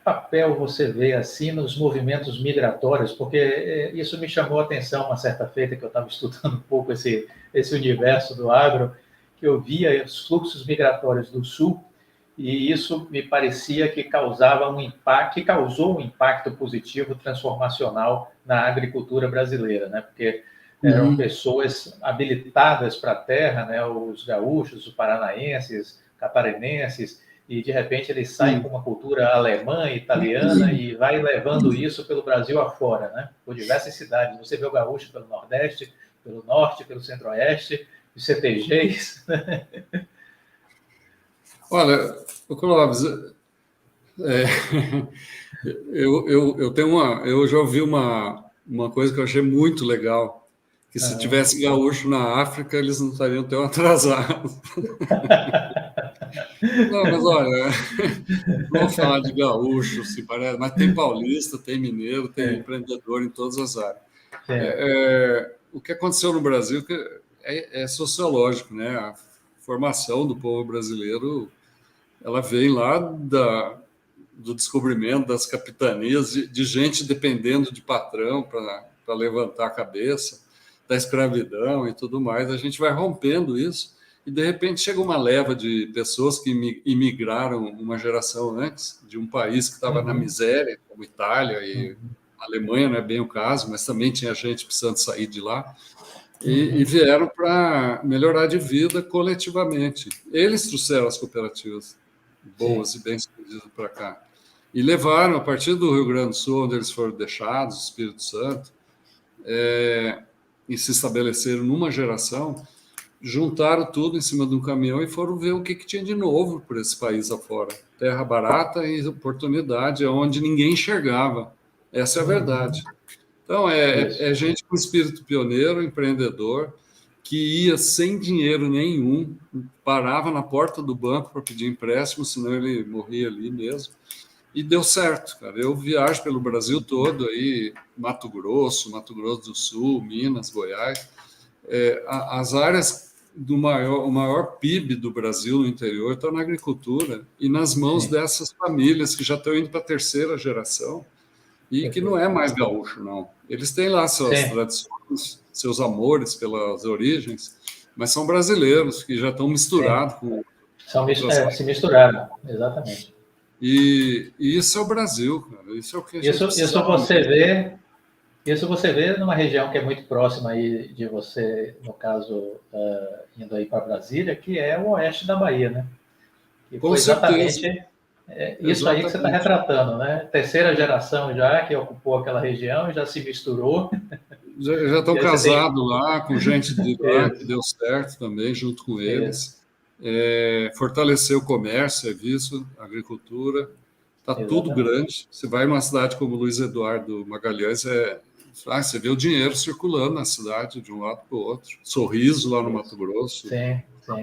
papel você vê assim nos movimentos migratórios? Porque isso me chamou a atenção uma certa feita que eu estava estudando um pouco esse universo do agro, que eu via os fluxos migratórios do sul e isso me parecia que causava um impacto, que causou um impacto positivo, transformacional na agricultura brasileira, né? Porque eram pessoas habilitadas para a terra, né? Os gaúchos, os paranaenses, catarinenses, e de repente eles saem com uma cultura alemã, italiana e vai levando isso pelo Brasil afora, né? Por diversas cidades. Você vê o gaúcho pelo Nordeste, pelo Norte, pelo Centro-Oeste, os CTGs. Olha, Clóvis, eu já ouvi uma coisa que eu achei muito legal, que se tivesse gaúcho na África, eles não estariam tão atrasados. Não, mas olha, não vou falar de gaúcho, se parece, mas tem paulista, tem mineiro, tem empreendedor em todas as áreas. O que aconteceu no Brasil é sociológico, né? A formação do povo brasileiro, ela vem lá do descobrimento das capitanias, de gente dependendo de patrão para levantar a cabeça, da escravidão e tudo mais. A gente vai rompendo isso e de repente chega uma leva de pessoas que imigraram uma geração antes, de um país que estava na miséria, como Itália e Alemanha, não é bem o caso, mas também tinha gente precisando sair de lá, e vieram para melhorar de vida coletivamente. Eles trouxeram as cooperativas boas e bem-sucedidas para cá. E levaram, a partir do Rio Grande do Sul, onde eles foram deixados, Espírito Santo, e se estabeleceram numa geração, juntaram tudo em cima de um caminhão e foram ver o que tinha de novo por esse país afora. Terra barata e oportunidade, onde ninguém enxergava. Essa é a verdade. Então, é gente com espírito pioneiro, empreendedor, que ia sem dinheiro nenhum, parava na porta do banco para pedir empréstimo, senão ele morria ali mesmo. E deu certo, cara. Eu viajo pelo Brasil todo, aí, Mato Grosso do Sul, Minas, Goiás. As áreas o maior PIB do Brasil no interior estão na agricultura e nas mãos dessas famílias que já estão indo para a terceira geração e que não é mais gaúcho, não. Eles têm lá suas tradições, seus amores pelas origens, mas são brasileiros que já estão misturados com... Se misturaram, exatamente. E isso é o Brasil, cara. Isso é o que a gente Isso você vê numa região que é muito próxima aí de você, no caso, indo aí para Brasília, que é o oeste da Bahia, né? E foi exatamente isso aí que você está retratando, né? Terceira geração já que ocupou aquela região, já se misturou. Já estão casados lá, com gente de lá que deu certo também, junto com eles. Fortaleceu o comércio, serviço, agricultura. Está tudo grande. Você vai numa cidade como Luiz Eduardo Magalhães, você vê o dinheiro circulando na cidade, de um lado para o outro. Sorriso lá no Mato Grosso,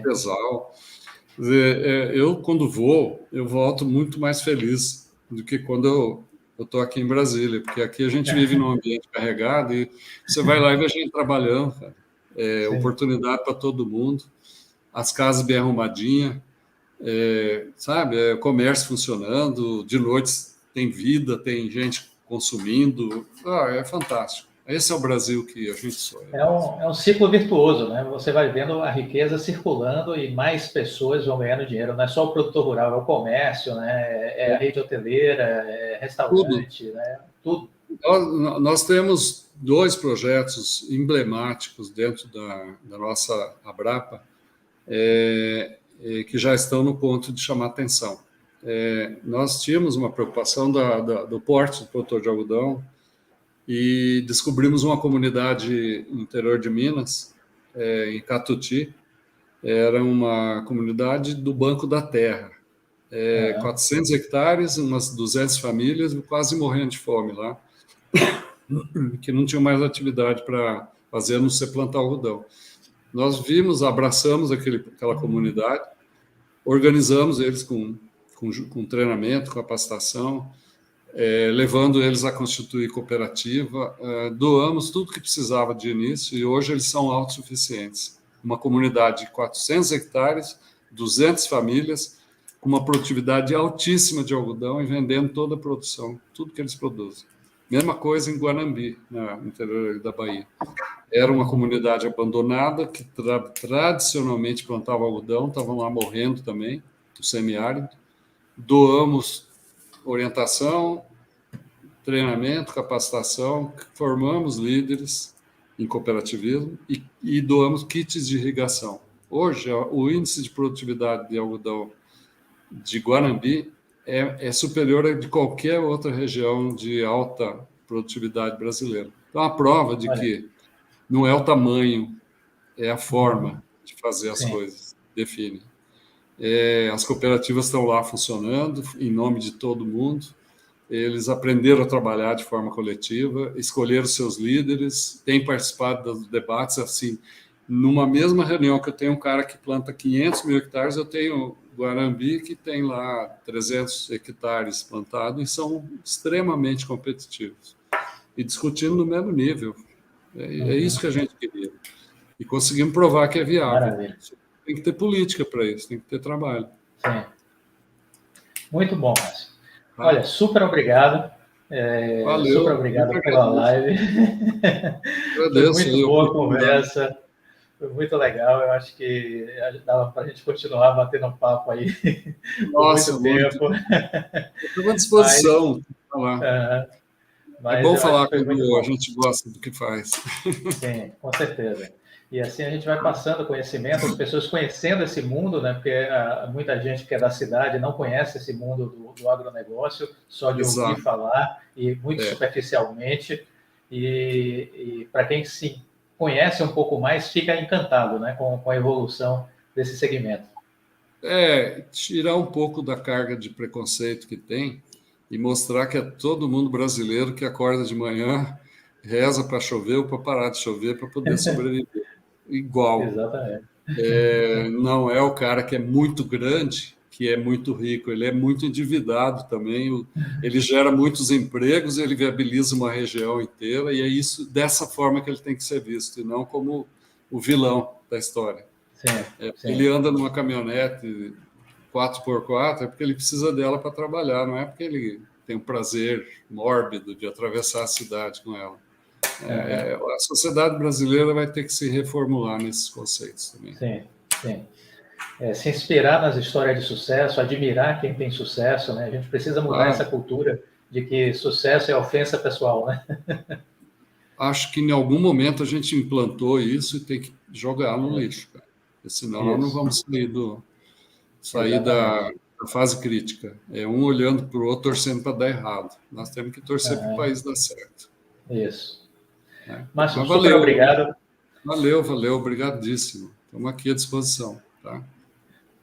Pesal. Eu, quando vou, eu volto muito mais feliz do que quando eu estou aqui em Brasília, porque aqui a gente vive num ambiente carregado e você vai lá e vê a gente trabalhando, cara. Oportunidade para todo mundo, as casas bem arrumadinhas, comércio funcionando, de noite tem vida, tem gente consumindo, é fantástico. Esse é o Brasil que a gente sonha. É um ciclo virtuoso, né? Você vai vendo a riqueza circulando e mais pessoas vão ganhando dinheiro. Não é só o produtor rural, é o comércio, né? É a rede hoteleira, é restaurante, tudo. Né? Tudo. Nós temos 2 projetos emblemáticos dentro da nossa Abrapa que já estão no ponto de chamar atenção. Nós tínhamos uma preocupação do porte do produtor de algodão e descobrimos uma comunidade no interior de Minas, em Catuti. Era uma comunidade do Banco da Terra. 400 hectares, umas 200 famílias, quase morrendo de fome lá, que não tinham mais atividade para fazer, a não ser plantar algodão. Nós abraçamos aquela comunidade, organizamos eles com treinamento, capacitação, levando eles a constituir cooperativa, doamos tudo que precisava de início e hoje eles são autossuficientes. Uma comunidade de 400 hectares, 200 famílias, com uma produtividade altíssima de algodão e vendendo toda a produção, tudo que eles produzem. Mesma coisa em Guanambi, no interior da Bahia. Era uma comunidade abandonada que tradicionalmente plantava algodão, estavam lá morrendo também, o semiárido. Doamos orientação, treinamento, capacitação, formamos líderes em cooperativismo e doamos kits de irrigação. Hoje, o índice de produtividade de algodão de Guanambi é superior a de qualquer outra região de alta produtividade brasileira. Então, a prova de que não é o tamanho, é a forma de fazer as coisas, define. As cooperativas estão lá funcionando em nome de todo mundo. Eles aprenderam a trabalhar de forma coletiva, escolheram seus líderes, têm participado dos debates. Assim, numa mesma reunião que eu tenho um cara que planta 500 mil hectares, eu tenho Guanambi que tem lá 300 hectares plantados e são extremamente competitivos e discutindo no mesmo nível. É isso que a gente queria. E conseguimos provar que é viável. Maravilha. Tem que ter política para isso, tem que ter trabalho. Sim. Muito bom, Márcio. Olha, super obrigado. Valeu. Super obrigado pela live. Agradeço. Foi muito boa a conversa. Foi muito legal. Eu acho que dava para a gente continuar batendo um papo aí por Nossa, muito muito. tempo. Estou à Mas, disposição. Falar. uh, É mas bom eu acho falar que foi muito quando a bom. gente gosta do que faz. Sim, com certeza. E assim a gente vai passando conhecimento, as pessoas conhecendo esse mundo, né? Porque muita gente que é da cidade não conhece esse mundo do agronegócio, só de ouvir Exato. falar e muito É. superficialmente. E para quem se conhece um pouco mais, fica encantado, né? Com a evolução desse segmento. Tirar um pouco da carga de preconceito que tem e mostrar que é todo mundo brasileiro que acorda de manhã, reza para chover ou para parar de chover para poder sobreviver. Igual. Exatamente. Não é o cara que é muito grande, que é muito rico, ele é muito endividado também, ele gera muitos empregos, ele viabiliza uma região inteira, e é isso dessa forma que ele tem que ser visto, e não como o vilão da história. Sim, Ele sim. anda numa caminhonete 4x4 é porque ele precisa dela para trabalhar, não é porque ele tem um prazer mórbido de atravessar a cidade com ela. Uhum. A sociedade brasileira vai ter que se reformular nesses conceitos também. Sim, sim. Se inspirar nas histórias de sucesso, admirar quem tem sucesso, né? A gente precisa mudar essa Claro, cultura de que sucesso é ofensa pessoal, né? acho que em algum momento a gente implantou isso e tem que jogar no lixo, cara. Porque senão nós não Isso, vamos sair exatamente. da fase crítica. É um olhando para o outro, torcendo para dar errado. Nós temos que torcer para o Uhum. país dar certo. Isso. Né? Márcio, Mas super obrigado. valeu, obrigadíssimo. Estamos aqui à disposição. Tá?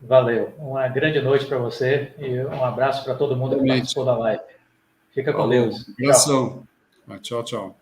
Valeu. Uma grande noite para você e um abraço para todo mundo que Realmente. participou da live. Fica com Falou, Deus. Tchau. abração. Tchau, tchau.